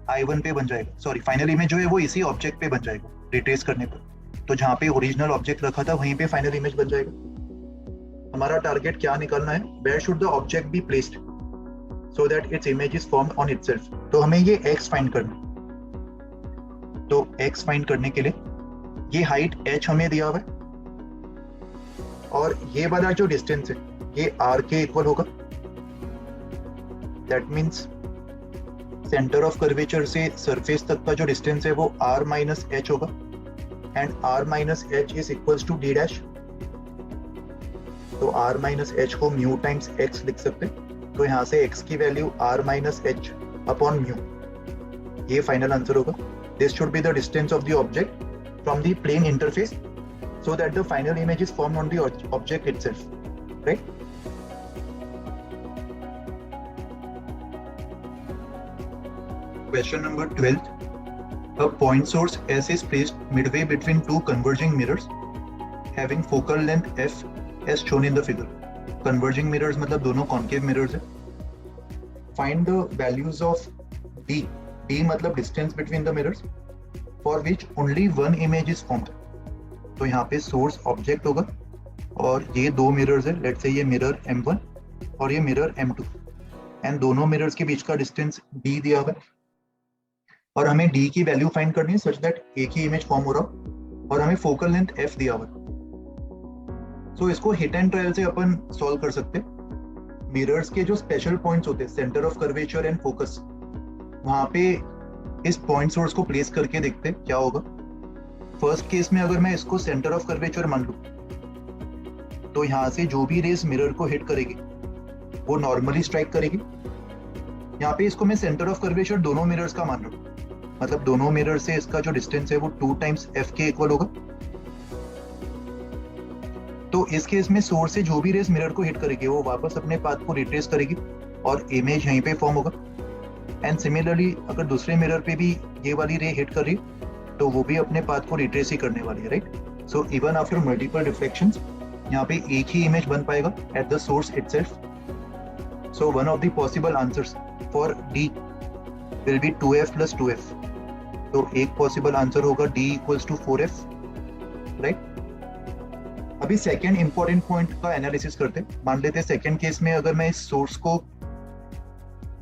Speaker 1: I1 पे बन जाएगा. सॉरी, फाइनल इमेज जो है वो इसी ऑब्जेक्ट पे बन जाएगा रिट्रेस करने पर. तो जहाँ पे ओरिजिनल ऑब्जेक्ट रखा था वहीं पे फाइनल इमेज बन जाएगा. हमारा टारगेट क्या निकालना है? Where should the object be placed so that its image is formed on itself. तो हमें ये x फाइंड करना है. तो x फाइंड करने के लिए ये हाइट h हमें दिया हुआ है और ये वाला जो डिस्टेंस है ये r के इक्वल होगा। That means centre of curvature से सरफेस तक का जो डिस्टेंस है वो r माइनस h होगा and r minus h is equals to d dash. तो r माइनस h को म्यू टाइम्स x लिख सकते हैं, तो यहाँ से x की value r minus h upon mu, ये फाइनल आंसर होगा। This should be the distance of the object from the plane interface so that the final image is formed on the object itself, right? Question number 12. A point source S is placed midway between two converging mirrors having focal length f as shown in the figure. Converging mirrors मतलब दोनों concave mirrors है। Find the values of D. D मतलब distance between the mirrors for which only one image is formed. तो यहाँ पे source object होगा और ये दो मिरर्स है, लेट्स से ये मिरर M1 और ये मिरर M2 एंड दोनों मिरर्स के बीच का डिस्टेंस D दिया हुआ है और हमें D की वैल्यू फाइंड करनी है सच दैट एक ही इमेज फॉर्म हो रहा और हमें फोकल लेंथ F दिया हुआ है। सो इसको हिट एंड ट्रायल से अपन सॉल्व कर सकते हैं। मिरर्स के जो स्पेशल पॉइंट्स होते हैं centre of curvature and focus, वहां पे इस पॉइंट सोर्स को प्लेस करके देखते हैं क्या होगा। फर्स्ट केस में अगर मैं इसको सेंटर ऑफ कर्वेचर मान लूं तो यहां से जो भी रेस मिरर को हिट करेगी वो नॉर्मली स्ट्राइक करेगी। यहाँ पे इसको मैं सेंटर ऑफ कर्वेचर दोनों मिरर्स का मान रहा हूं, मतलब दोनों मिरर से इसका जो डिस्टेंस है वो 2 टाइम्स f के इक्वल होगा। तो इस केस में सोर्स से जो भी रेस मिरर को हिट करेगी वो वापस अपने पाथ को रिट्रेस करेगी और इमेज यहीं पे फॉर्म होगा। एंड सिमिलरली अगर दूसरे मिरर पे भी ये वाली रे हिट कर रही तो वो भी अपने पाथ को रिट्रेस ही करने वाली है, right? So even after multiple reflections यहाँ पे एक ही इमेज बन पाएगा at the source itself. So one of the possible answers for D will be 2f plus 2f। तो एक पॉसिबल आंसर होगा D equals to 4f, right? अभी सेकेंड इंपॉर्टेंट पॉइंट का एनालिसिस करते हैं। मान लेते हैं सेकेंड केस में अगर मैं इस सोर्स को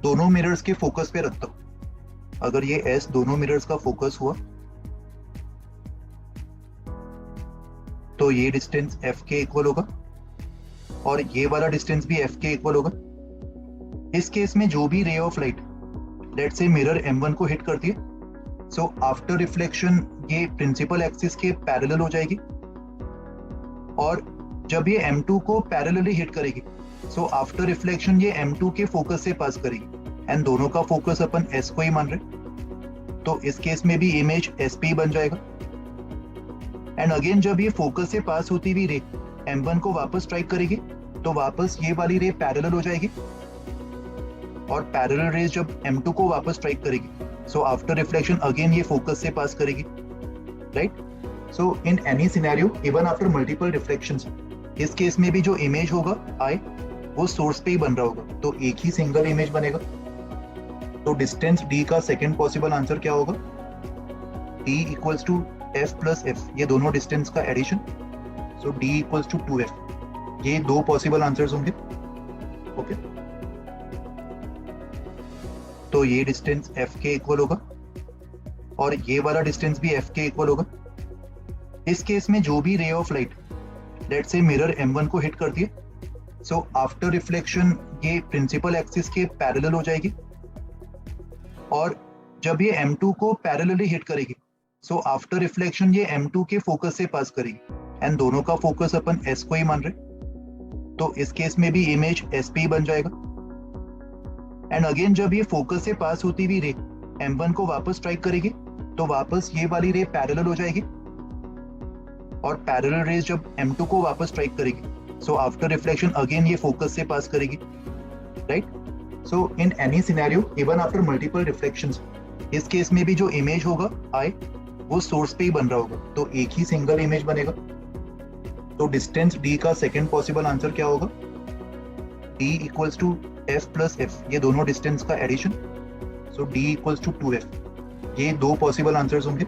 Speaker 1: दोनों मिरर्स के फोकस पे रखता हूं, अगर ये S दोनों मिरर्स का फोकस हुआ तो ये डिस्टेंस f के इक्वल होगा और ये वाला डिस्टेंस भी f के इक्वल होगा। इस केस में जो भी रे of light let's say mirror M1 को हिट करती है, सो आफ्टर रिफ्लेक्शन ये प्रिंसिपल एक्सिस के पैरेलल हो जाएगी और जब ये M2 को पैरेलली हिट करेगी सो आफ्टर रिफ्लेक्शन ये M2 के फोकस से पास करेगी एंड दोनों का फोकस अपन S को ही मान रहे, तो इस केस में भी इमेज SP बन जाएगा। एंड अगेन जब ये फोकस से पास होती हुई रे M1 को वापस स्ट्राइक करेगी तो वापस ये वाली रे पैरेलल हो जाएगी और पैरेलल रेज जब M2 को वापस स्ट्राइक करेगी सो आफ्टर रिफ्लेक्शन अगेन ये फोकस से पास करेगी, right? So in any scenario even after multiple reflections इस केस में भी जो इमेज होगा I वो सोर्स पे ही बन रहा होगा, तो एक ही सिंगल इमेज बनेगा। तो डिस्टेंस D का सेकेंड पॉसिबल आंसर क्या होगा? D equals to f plus f, ये दोनों डिस्टेंस का addition, so D equals to 2f। ये दो पॉसिबल आंसर्स होंगे, ओके? तो ये डिस्टेंस f के इक्वल होगा और ये वाला डिस्टेंस भी f के इक्वल होगा। इस केस में जो भी रे of light let's say mirror M1 को हिट करती है सो आफ्टर रिफ्लेक्शन ये प्रिंसिपल एक्सिस के पैरेलल हो जाएगी और जब ये M2 को पैरेलली हिट करेगी सो आफ्टर रिफ्लेक्शन ये M2 के फोकस से पास करेगी एंड दोनों का फोकस अपन S को ही मान रहे, तो इस केस में भी इमेज SP बन जाएगा। एंड अगेन जब ये फोकस से पास होती हुई रे M1 को वापस स्ट्राइक करेगी तो वापस ये वाली रे पैरेलल हो जाएगी और पैरेलल रेज जब M2 को वापस स्ट्राइक करेगी सो आफ्टर रिफ्लेक्शन अगेन ये फोकस से पास करेगी, right? So in any scenario even after multiple reflections इस केस में भी जो इमेज होगा I वो सोर्स पे ही बन रहा होगा, तो एक ही सिंगल इमेज बनेगा। तो डिस्टेंस D का सेकेंड पॉसिबल आंसर क्या होगा? D equals to f plus f, ये दोनों डिस्टेंस का addition, so D equals to 2f। ये दो पॉसिबल आंसर्स होंगे,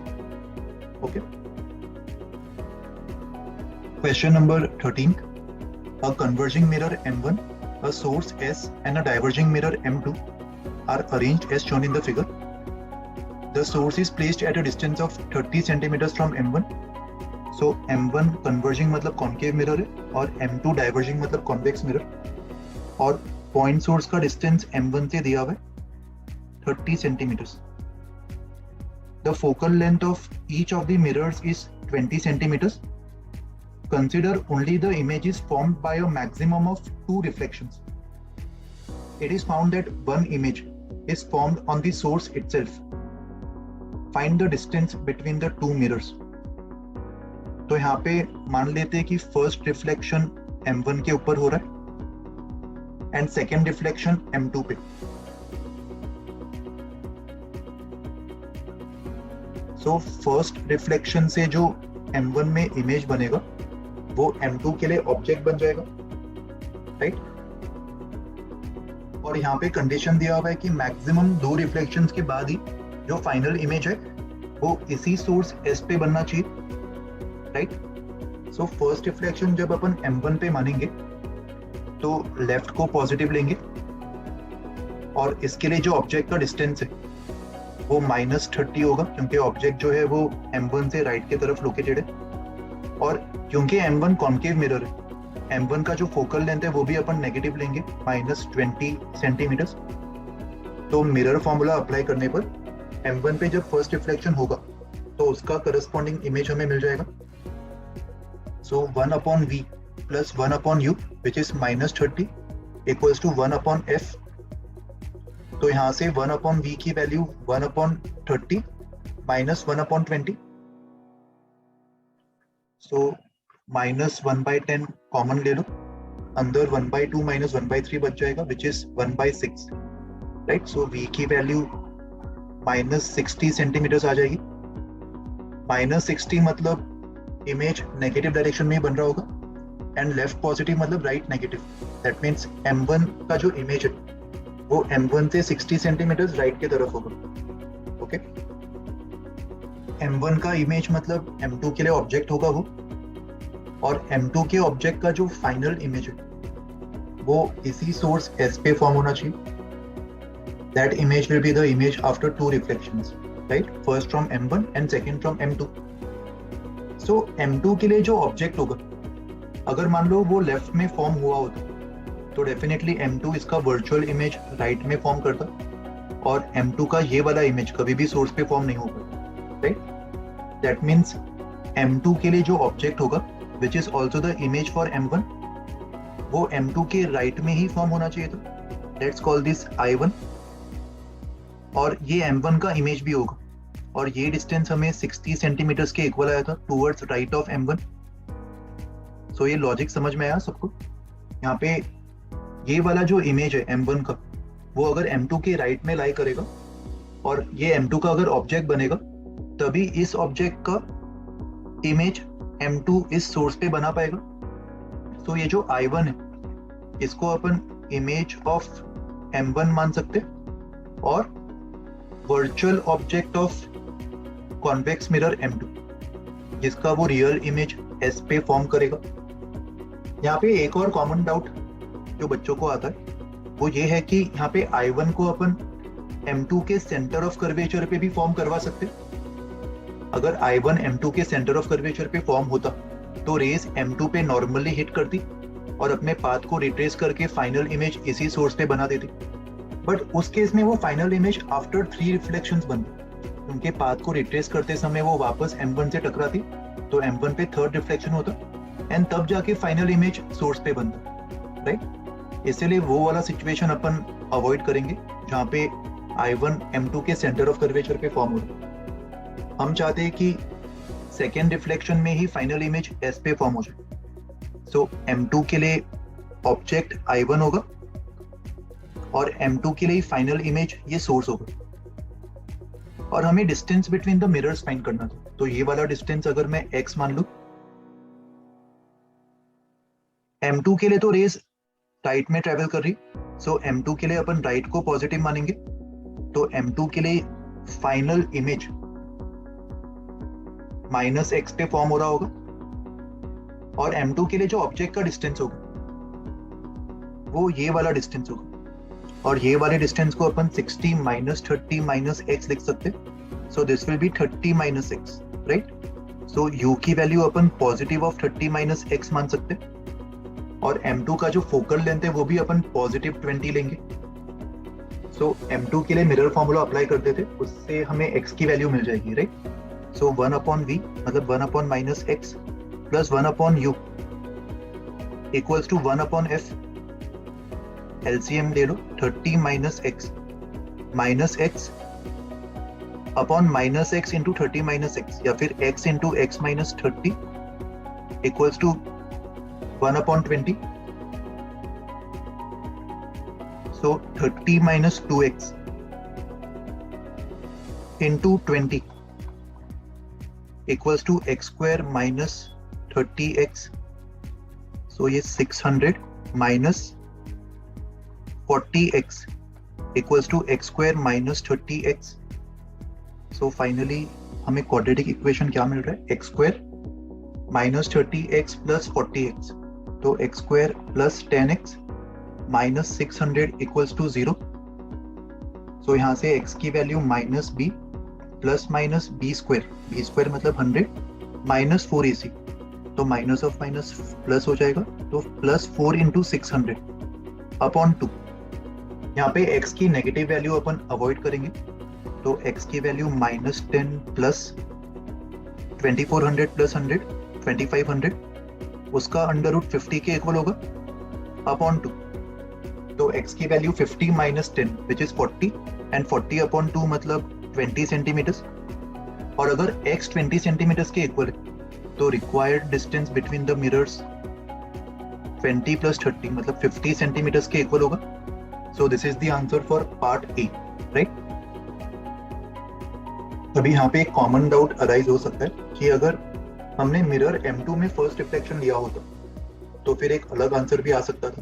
Speaker 1: okay? Question number 13. A converging mirror M1, a source S and a diverging mirror M2 are arranged as shown in the figure. The source is placed at a distance of 30 centimeters from M1 so M1 converging मतलब concave mirror है और M2 diverging मतलब convex mirror, और point source का distance M1 से दिया हुआ है 30 centimetres. The focal length of each of the mirrors is 20 centimeters. Consider only the image is formed by a maximum of 2 reflections. It is found that one image is formed on the source itself. Find the distance between the two mirrors. तो यहाँ पे मान लेते हैं कि first reflection M1 के ऊपर हो रहा है एंड सेकेंड रिफ्लेक्शन M2 पे. तो फर्स्ट रिफ्लेक्शन से जो M1 में इमेज बनेगा वो M2 के लिए ऑब्जेक्ट बन जाएगा, राइट. और यहाँ पे कंडीशन दिया हुआ है कि मैक्सिमम 2 रिफ्लेक्शंस के बाद ही जो फाइनल इमेज है वो इसी सोर्स S पे बनना चाहिए, राइट. सो फर्स्ट रिफ्लेक्शन जब अपन M1 पे मानेंगे तो लेफ्ट को पॉजिटिव लेंगे और इसके लिए जो ऑब्जेक्ट का डिस्टेंस है वो -30 होगा क्योंकि ऑब्जेक्ट जो है वो M1 से राइट की तरफ लोकेटेड है. और क्योंकि M1 कॉन्केव मिरर है, M1 का जो फोकल लेंथ है वो भी अपन नेगेटिव लेंगे -20 सेंटीमीटर्स. तो मिरर फॉर्मूला अप्लाई करने पर M1 पे जब फर्स्ट रिफ्लेक्शन होगा तो उसका करस्पॉन्डिंग इमेज हमें मिल जाएगा. So 1/v plus 1/u which is -30 equals to 1/f. तो यहाँ से 1/v की वैल्यू 1/30 माइनस 1/20. सो -1/10 कॉमन ले लो, अंदर 1/2 माइनस 1/3 बच जाएगा which is 1/6, right. So v की वैल्यू -60 सेंटीमीटर्स आ जाएगी. -60 मतलब इमेज नेगेटिव डायरेक्शन में ही बन रहा होगा एंड लेफ्ट पॉजिटिव मतलब right negative. That means M1 का जो इमेज है वो M1 से 60 सेंटीमीटर्स राइट की तरफ होगा, ओके. M1 का इमेज मतलब M2 के लिए ऑब्जेक्ट होगा वो, और M2 के ऑब्जेक्ट का जो फाइनल इमेज है वो इसी सोर्स S पे फॉर्म होना चाहिए. That image will be the image after 2 reflections, right. First from M1 and second from M2. So M2 के लिए जो ऑब्जेक्ट होगा अगर मान लो वो लेफ्ट में फॉर्म हुआ होता तो डेफिनेटली M2 इसका वर्चुअल इमेज राइट में फॉर्म करता और M2 का ये वाला इमेज कभी भी सोर्स पे फॉर्म नहीं होगा, राइट. दैट मीन्स M2 के लिए जो ऑब्जेक्ट होगा विच is also the image for M1 वो M2 के राइट में ही फॉर्म होना चाहिए था. लेट्स कॉल दिस I1 और ये M1 का इमेज भी होगा और ये डिस्टेंस हमें 60 सेंटीमीटर्स के इक्वल आया था टूवर्ड्स राइट ऑफ M1. सो ये लॉजिक समझ में आया सबको. यहाँ पे ये वाला जो इमेज है M1 का वो अगर M2 के राइट में लाई करेगा और ये M2 का अगर ऑब्जेक्ट बनेगा तभी इस ऑब्जेक्ट का इमेज M2 इस सोर्स पे बना पाएगा. तो ये जो I1 है इसको अपन इमेज ऑफ M1 मान सकते और virtual object of convex mirror M2 जिसका वो रियल इमेज S पे फॉर्म करेगा. यहाँ पे एक और कॉमन डाउट जो बच्चों को आता है वो ये है कि यहाँ पे I1 को अपन M2 के सेंटर ऑफ कर्वेचर पे भी फॉर्म करवा सकते. अगर I1 M2 के सेंटर ऑफ कर्वेचर पे फॉर्म होता तो रेस M2 पे नॉर्मली हिट करती और अपने पाथ को रिट्रेस करके फाइनल इमेज इसी सोर्स पे बना देती. बट उस केस में वो फाइनल इमेज आफ्टर 3 रिफ्लेक्शंस बनती. उनके पाथ को रिट्रेस करते समय वो वापस M1 से टकराती तो M1 पे थर्ड रिफ्लेक्शन होता एंड तब जाके फाइनल इमेज सोर्स पे बनता, राइट. इसलिए वो वाला सिचुएशन अपन अवॉइड करेंगे जहाँ पे I1 M2 के सेंटर ऑफ कर्वेचर पे फॉर्म हो रहा है. हम चाहते हैं कि सेकेंड रिफ्लेक्शन में ही फाइनल इमेज S पे फॉर्म हो जाए. सो M2 के लिए ऑब्जेक्ट I1 होगा और M2 के लिए फाइनल इमेज ये सोर्स होगा और हमें distance between the mirrors find करना था. तो ये वाला डिस्टेंस अगर मैं x मान लूं, M2 के लिए तो रेस राइट में ट्रेवल कर रही, सो M2 के लिए अपन राइट को पॉजिटिव मानेंगे. तो M2 के लिए फाइनल इमेज -x पे फॉर्म हो रहा होगा और M2 के लिए जो ऑब्जेक्ट का डिस्टेंस होगा वो ये वाला डिस्टेंस होगा और ये वाले डिस्टेंस को अपन 60 -30 -x लिख सकते. So this will be 30 - x, right. So u की value upon positive of 30 minus x मान सकते हैं, और m2 का जो फोकल लेंथ है वो भी अपन पॉजिटिव 20 लेंगे। सो m2 के लिए मिरर फॉर्मूला अप्लाई करते थे, उससे हमें x की वैल्यू मिल जाएगी, राइट। सो 1 अपॉन v मतलब 1 upon minus x plus 1 upon u equals to 1 upon f। LCM ले लो, 30 minus x upon minus x into 30 minus x, या फिर x into x minus 30 equals to 1 upon 20। So 30 minus 2x into 20 equals to x square minus 30x। So ये 600 minus 40x equals to x square minus 30x। So finally हमें quadratic equation क्या मिल रहा है, x square minus 30x plus 40x, तो x square plus 10x minus 600 equals to 0। So यहाँ से x की value minus b plus minus b square मतलब 100 minus 4ac, तो माइनस ऑफ माइनस प्लस हो जाएगा, तो प्लस 4 इंटू 600 अपॉन 2। यहाँ पे x की नेगेटिव वैल्यू अपन अवॉइड करेंगे, तो x की वैल्यू माइनस 10 प्लस 2400 प्लस 100 2500, उसका अंडर रूट 50 के इक्वल होगा अपॉन 2। तो x की value 50 minus 10 which is 40 and 40 upon 2 मतलब 20 सेंटीमीटर्स। और अगर x 20 सेंटीमीटर्स के इक्वल है तो required distance between the mirrors 20 plus 30 मतलब 50 सेंटीमीटर्स के इक्वल होगा। So this is the answer for part A, right. अभी यहाँ पे एक कॉमन डाउट अराइज हो सकता है कि अगर हमने मिरर M2 में फर्स्ट रिफ्लेक्शन लिया होता तो फिर एक अलग आंसर भी आ सकता था।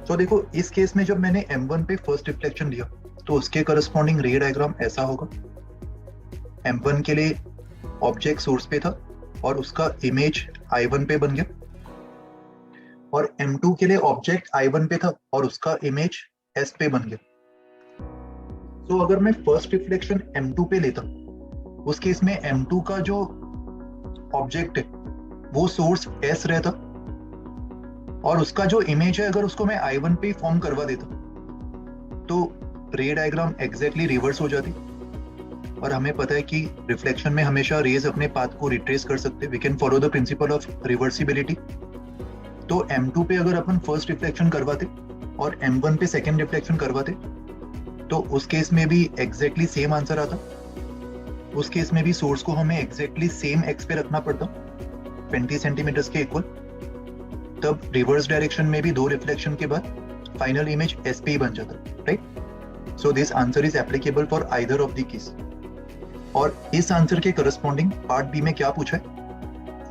Speaker 1: तो देखो इस केस में जब मैंने M1 पे फर्स्ट रिफ्लेक्शन लिया तो उसके करस्पॉन्डिंग रे डायग्राम ऐसा होगा। M1 के लिए ऑब्जेक्ट सोर्स पे था और उसका इमेज I1 पे बन गया, और M2 के लिए ऑब्जेक्ट I1 पे था और उसका इमेज S पे बन गया। तो अगर मैं फर्स्ट रिफ्लेक्शन M2 पे लेता, उस केस में M2 का जो ऑब्जेक्ट है वो सोर्स S रहता, और उसका जो इमेज है अगर उसको मैं I1 पे फॉर्म करवा देता तो रे डायग्राम एग्जैक्टली रिवर्स हो जाती। और हमें पता है कि रिफ्लेक्शन में हमेशा रेज अपने पाथ को रिट्रेस कर सकते, we can follow the principle of reversibility. तो M2 पे अगर अपन फर्स्ट रिफ्लेक्शन करवाते और M1 पे सेकेंड रिफ्लेक्शन करवाते तो उस केस में भी एग्जैक्टली सेम आंसर आता। उस केस में भी सोर्स को हमें एग्जैक्टली सेम एक्स पे रखना पड़ता 20 सेंटीमीटर्स के इक्वल, तब रिवर्स डायरेक्शन में भी दो रिफ्लेक्शन के बाद फाइनल इमेज एस पे ही बन जाता, right. So this answer is applicable for either of the case. और इस आंसर के करस्पॉन्डिंग पार्ट बी में क्या पूछा है,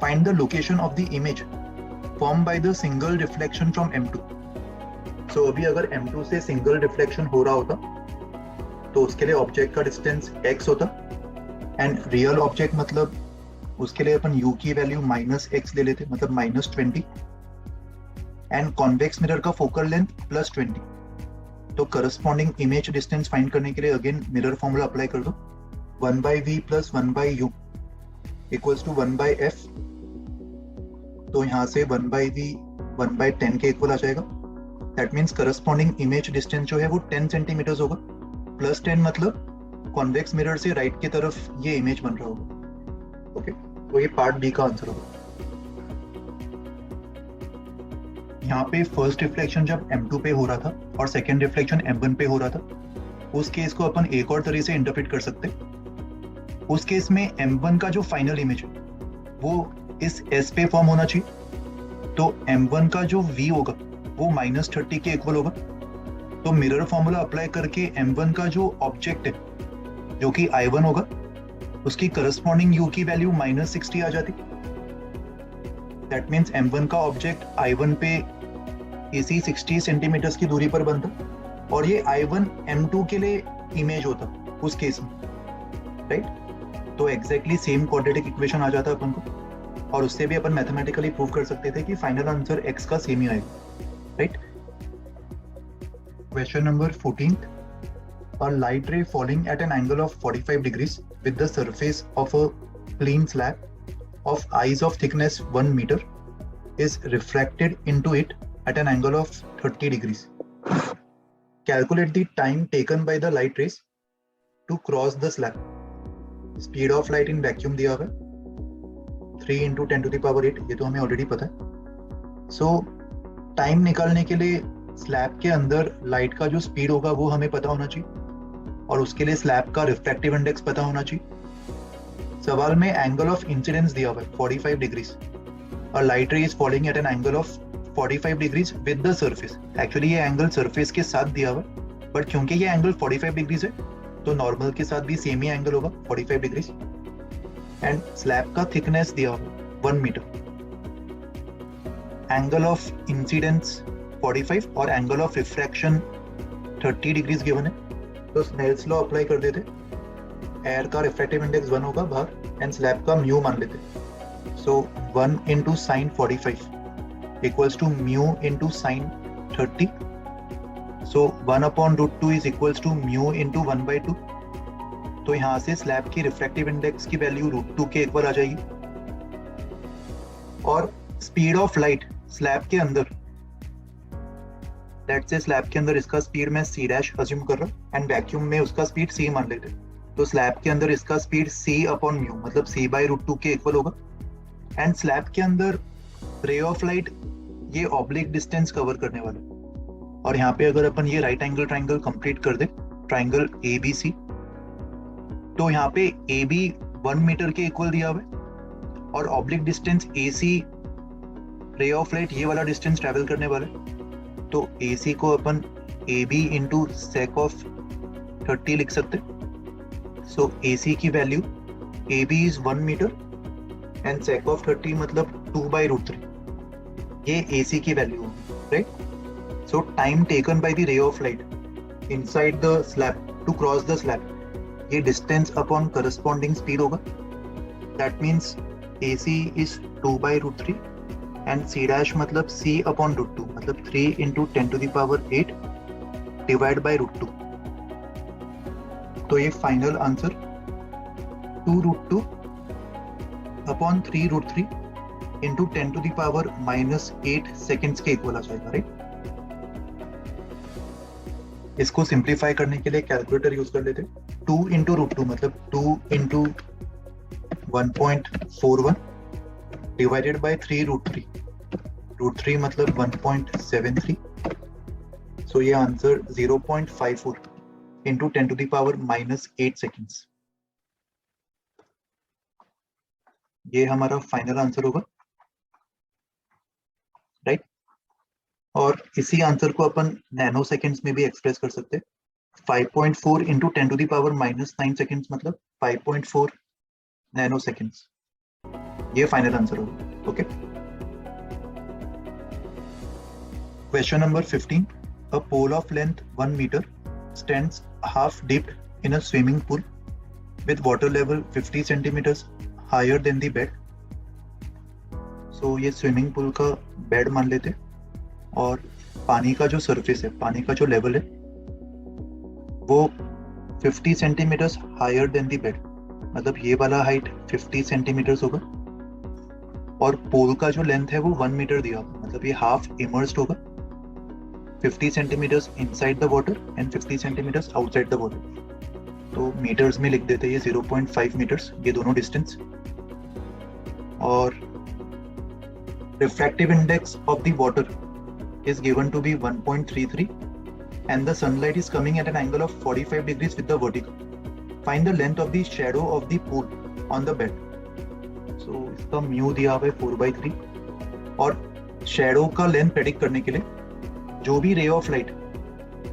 Speaker 1: find the location of the image form by the single reflection from M2। सो अभी अगर M2 से सिंगल रिफ्लेक्शन हो रहा होता तो उसके लिए ऑब्जेक्ट का डिस्टेंस x होता, एंड रियल ऑब्जेक्ट मतलब उसके लिए अपन u की वैल्यू माइनस x ले लेते मतलब माइनस 20, एंड कॉन्वेक्स मिरर का फोकल लेंथ प्लस 20। तो करस्पॉन्डिंग इमेज डिस्टेंस फाइंड करने के लिए अगेन मिरर फॉर्मूला अप्लाई कर दो, 1 by v plus 1 by u equals to 1 by f। तो यहाँ से 1 by v 1 by 10 के इक्वल आ जाएगा। That means corresponding image distance जो है वो 10 सेंटीमीटर्स होगा, प्लस 10 मतलब कॉन्वेक्स मिरर से राइट की तरफ ये इमेज बन रहा होगा। ओके, तो ये पार्ट बी का आंसर होगा। यहाँ पे फर्स्ट रिफ्लेक्शन जब M2 पे हो रहा था और सेकेंड रिफ्लेक्शन M1 पे हो रहा था, उस केस को अपन एक और तरीके से इंटरप्रेट कर सकते। उस केस में M1 का जो फाइनल इमेज है वो इस S पे फॉर्म होना चाहिए, तो M1 का जो V होगा वो माइनस 30 के इक्वल होगा। तो मिरर फॉर्मूला अप्लाई करके M1 का जो ऑब्जेक्ट है जो कि I1 होगा उसकी करस्पॉन्डिंग U की वैल्यू माइनस 60 आ जाती। दैट मीन्स M1 का ऑब्जेक्ट I1 पे इसी 60 सेंटीमीटर्स की दूरी पर बनता, और ये I1 M2 के लिए इमेज होता उस केस में, राइट। तो एग्जैक्टली सेम क्वाड्रेटिक इक्वेशन आ जाता अपन को, और उससे भी अपन मैथमेटिकली प्रूव कर सकते थे कि फाइनल आंसर x का सेम ही आएगा, right. Question number 14. A light ray falling at an angle of 45 degrees with the surface of a clean slab of eyes of thickness 1 meter is refracted into it at an angle of 30 degrees. Calculate the time taken by the light rays to cross the slab. Speed of light in vacuum दिया हुआ है 3 into 10 to the power 8, ये तो हमें already पता है. So time निकालने के लिए स्लैब के अंदर लाइट का जो स्पीड होगा वो हमें पता होना चाहिए और उसके लिए स्लैब का रिफ्रैक्टिव इंडेक्स पता होना चाहिए. सवाल में एंगल ऑफ इंसिडेंस दिया हुआ है 45 डिग्रीज और लाइट रे is falling eight an angle of 45 degrees with the surface. Actually ये एंगल सरफेस के साथ दिया हुआ है, बट क्योंकि ये एंगल 45 डिग्रीज है तो नॉर्मल के साथ भी सेम ही एंगल होगा 45 डिग्रीज. एंड स्लैब का थिकनेस दिया हुआ 1 मीटर. एंगल ऑफ इंसिडेंस 45 और angle of refraction 30 degrees given है, तो स्नेल्स लॉ अप्लाई कर देते. एयर का रिफ्रैक्टिव इंडेक्स 1 होगा बाहर एंड स्लैब का म्यू मान लेते. सो 1 into sin 45 equals to mu into sin 30. So 1 upon root 2 is equals to mu into 1 by 2. तो यहाँ से स्लैब की रिफ्रैक्टिव इंडेक्स की वैल्यू √2 के इक्वल आ जाएगी. और स्पीड ऑफ लाइट स्लैब के अंदर, लेट्स से स्लैब के अंदर इसका स्पीड मैं c डैश अज्यूम कर रहा हूँ एंड वैक्यूम में उसका स्पीड c मान लेते हैं. तो स्लैब के अंदर इसका स्पीड c अपॉन म्यू मतलब c by √2 के इक्वल होगा. एंड स्लैब के अंदर रे ऑफ लाइट ये ऑब्लिक डिस्टेंस कवर करने वाला है. और यहाँ पे अगर अपन ये राइट एंगल ट्राइंगल कंप्लीट कर दे, ट्राइंगल ABC, तो यहाँ पे AB 1 मीटर के इक्वल दिया हुआ है और ऑब्लिक डिस्टेंस AC रे ऑफ लाइट ये वाला डिस्टेंस ट्रेवल करने वाला है. तो AC को अपन AB इंटू सेक ऑफ 30 लिख सकते. सो AC की value AB is 1 metre and sec of 30 मतलब 2 by √3. ये AC की वैल्यू होगी, right. So time taken by the ray of light inside the slab to cross the slab, ये distance upon corresponding speed होगा. That means AC is 2 by √3 and C dash मतलब C अपॉन √2 मतलब 3 into 10 to the power 8 divide by √2. तो ये final answer 2√2 upon 3√3 into 10 to the power -8 seconds के equal आ जाएगा, राइट. इसको सिंप्लीफाई करने के लिए कैलकुलेटर यूज कर लेते. 2 into √2 मतलब 2 into 1.41 डिवाइडेड बाय 3√3. √3 मतलब 1.73. सो ये answer 0.54 into 10 to the power -8 seconds. ये हमारा फाइनल आंसर होगा, राइट. और इसी आंसर को अपन नैनो सेकेंड्स में भी एक्सप्रेस कर सकते हैं. 5.4 into 10 to the power -9 seconds मतलब 5.4 नैनो सेकेंड्स. ये फाइनल आंसर होगा, okay. Question number 15. A pole of length 1 metre stands half dipped in a swimming pool with water level 50 centimeters higher than the bed. So ये swimming pool का bed मान लेते और पानी का जो सरफेस है, पानी का जो लेवल है वो 50 centimetres higher than the bed मतलब ये वाला हाइट 50 सेंटीमीटर्स होगा और पोल का जो लेंथ है वो 1 मीटर दिया होगा मतलब ये हाफ इमर्स्ड होगा. 50 centimetres inside the water and 50 centimetres outside the water. तो मीटर्स में लिख देते हैं ये 0.5 मीटर्स ये दोनों डिस्टेंस. और refractive index of the water is given to be 1.33 and the sunlight is coming at an angle of 45 degrees with the vertical. Find the length of the shadow of the pool on the bed. So इसका mu दिया हुआ है 4/3 और shadow का length predict करने के लिए जो भी ray of light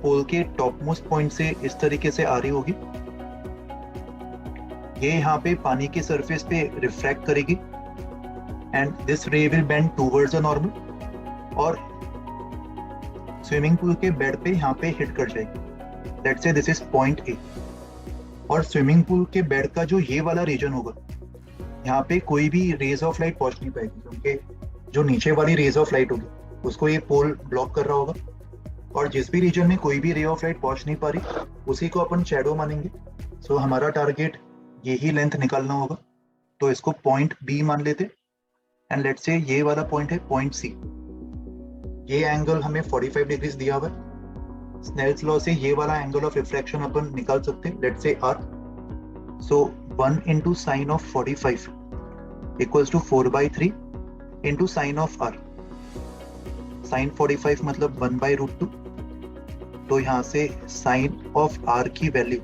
Speaker 1: पोल के टॉप मोस्ट पॉइंट से इस तरीके से आ रही होगी ये यहाँ पे पानी के सरफेस पे रिफ्रैक्ट करेगी एंड दिस रे will bend towards the normal और स्विमिंग पूल के बेड पे यहाँ पे हिट कर जाएगी. Let's say this is point A और स्विमिंग पूल के बेड का जो ये वाला रीजन होगा यहाँ पे कोई भी रेज ऑफ लाइट पहुंच नहीं पाएगी क्योंकि जो नीचे वाली रेज ऑफ लाइट होगी उसको ये पोल ब्लॉक कर रहा होगा और जिस भी रीजन में कोई भी रे ऑफ लाइट पहुंच नहीं पा रही उसी को अपन शैडो मानेंगे. सो हमारा टारगेट यही लेंथ निकालना होगा तो इसको पॉइंट बी मान लेते एंड लेट्स से ये वाला पॉइंट है पॉइंट सी। ये एंगल हमें 45 डिग्रीज दिया हुआ है। स्नेल्स लॉ से ये वाला एंगल ऑफ रिफ्रैक्शन अपन निकाल सकते हैं, let's say r। So 1 into sin of 45 equals to 4/3 into sin of r। sin 45 मतलब 1/√2, तो यहाँ से sin of r की वैल्यू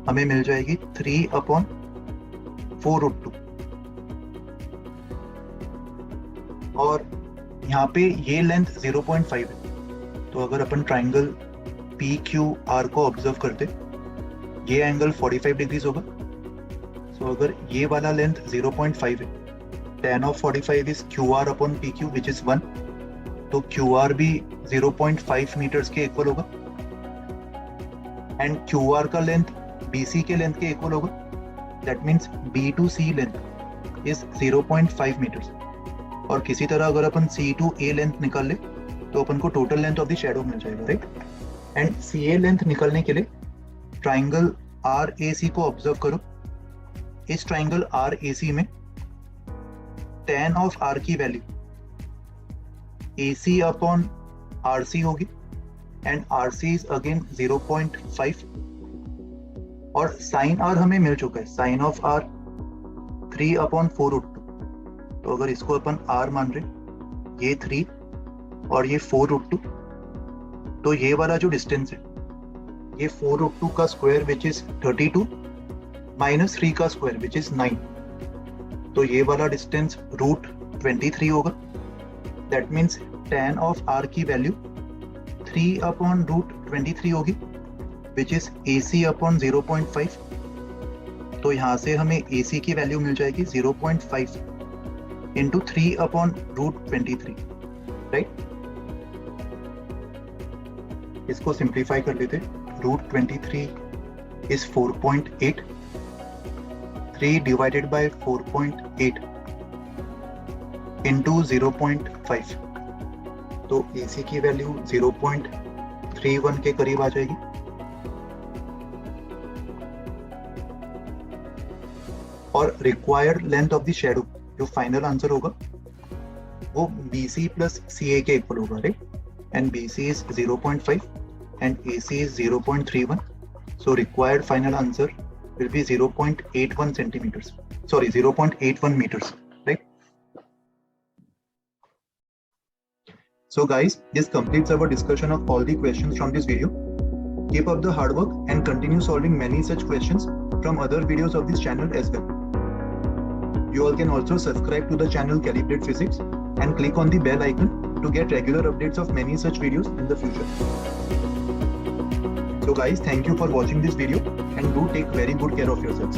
Speaker 1: हमें मिल जाएगी 3/4√2। और यहाँ पे ये लेंथ 0.5 है, तो अगर अपन ट्राइंगल PQR को ऑब्जर्व करते, ये एंगल 45 डिग्रीज होगा। सो अगर ये वाला लेंथ 0.5 है, tan of 45 is QR/PQ which is 1, तो QR भी 0.5 मीटर्स के इक्वल होगा एंड QR का लेंथ BC के लेंथ के इक्वल होगा। That means B to C length is 0.5 metres. और किसी तरह अगर अपन C to A लेंथ निकाल ले तो अपन को total length of the shadow मिल जाएगा, राइट। एंड CA लेंथ निकालने के लिए ट्राइंगल RAC को ऑब्जर्व करो। इस ट्राइंगल RAC में tan ऑफ R की वैल्यू AC/RC होगी एंड RC इज अगेन 0.5 और sin R हमें मिल चुका है, sin ऑफ R 3/4√2। तो अगर इसको अपन R मान रहे, ये 3 और ये 4√2, तो ये वाला जो डिस्टेंस है ये 4√2 का स्क्वायर विच इज 32 माइनस 3 का स्क्वायर विच इज 9, तो ये वाला डिस्टेंस √23 होगा। That means tan of R की वैल्यू 3/√23 होगी विच इज AC/0.5। तो यहाँ से हमें AC की वैल्यू मिल जाएगी 0.5 इंटू 3/√23, राइट। इसको सिंप्लीफाई कर लेते, √23 इज 4.8, 3 डिवाइडेड बाय 4.8 इंटू 0.5, तो AC की वैल्यू 0.31 के करीब आ जाएगी। और required length of the shadow जो फाइनल आंसर होगा वो BC प्लस CA के इक्वल होगा, right. And BC is 0.5 and AC is 0.31, so required final answer will be 0.81 centimeters. Sorry, 0.81 meters, right? So guys, this completes our discussion of all the questions from this video. Keep up the hard work and continue solving many such questions from other videos of this channel as well. You all can also subscribe to the channel Calibrate Physics and click on the bell icon to get regular updates of many such videos in the future. So guys, thank you for watching this video and do take very good care of yourselves.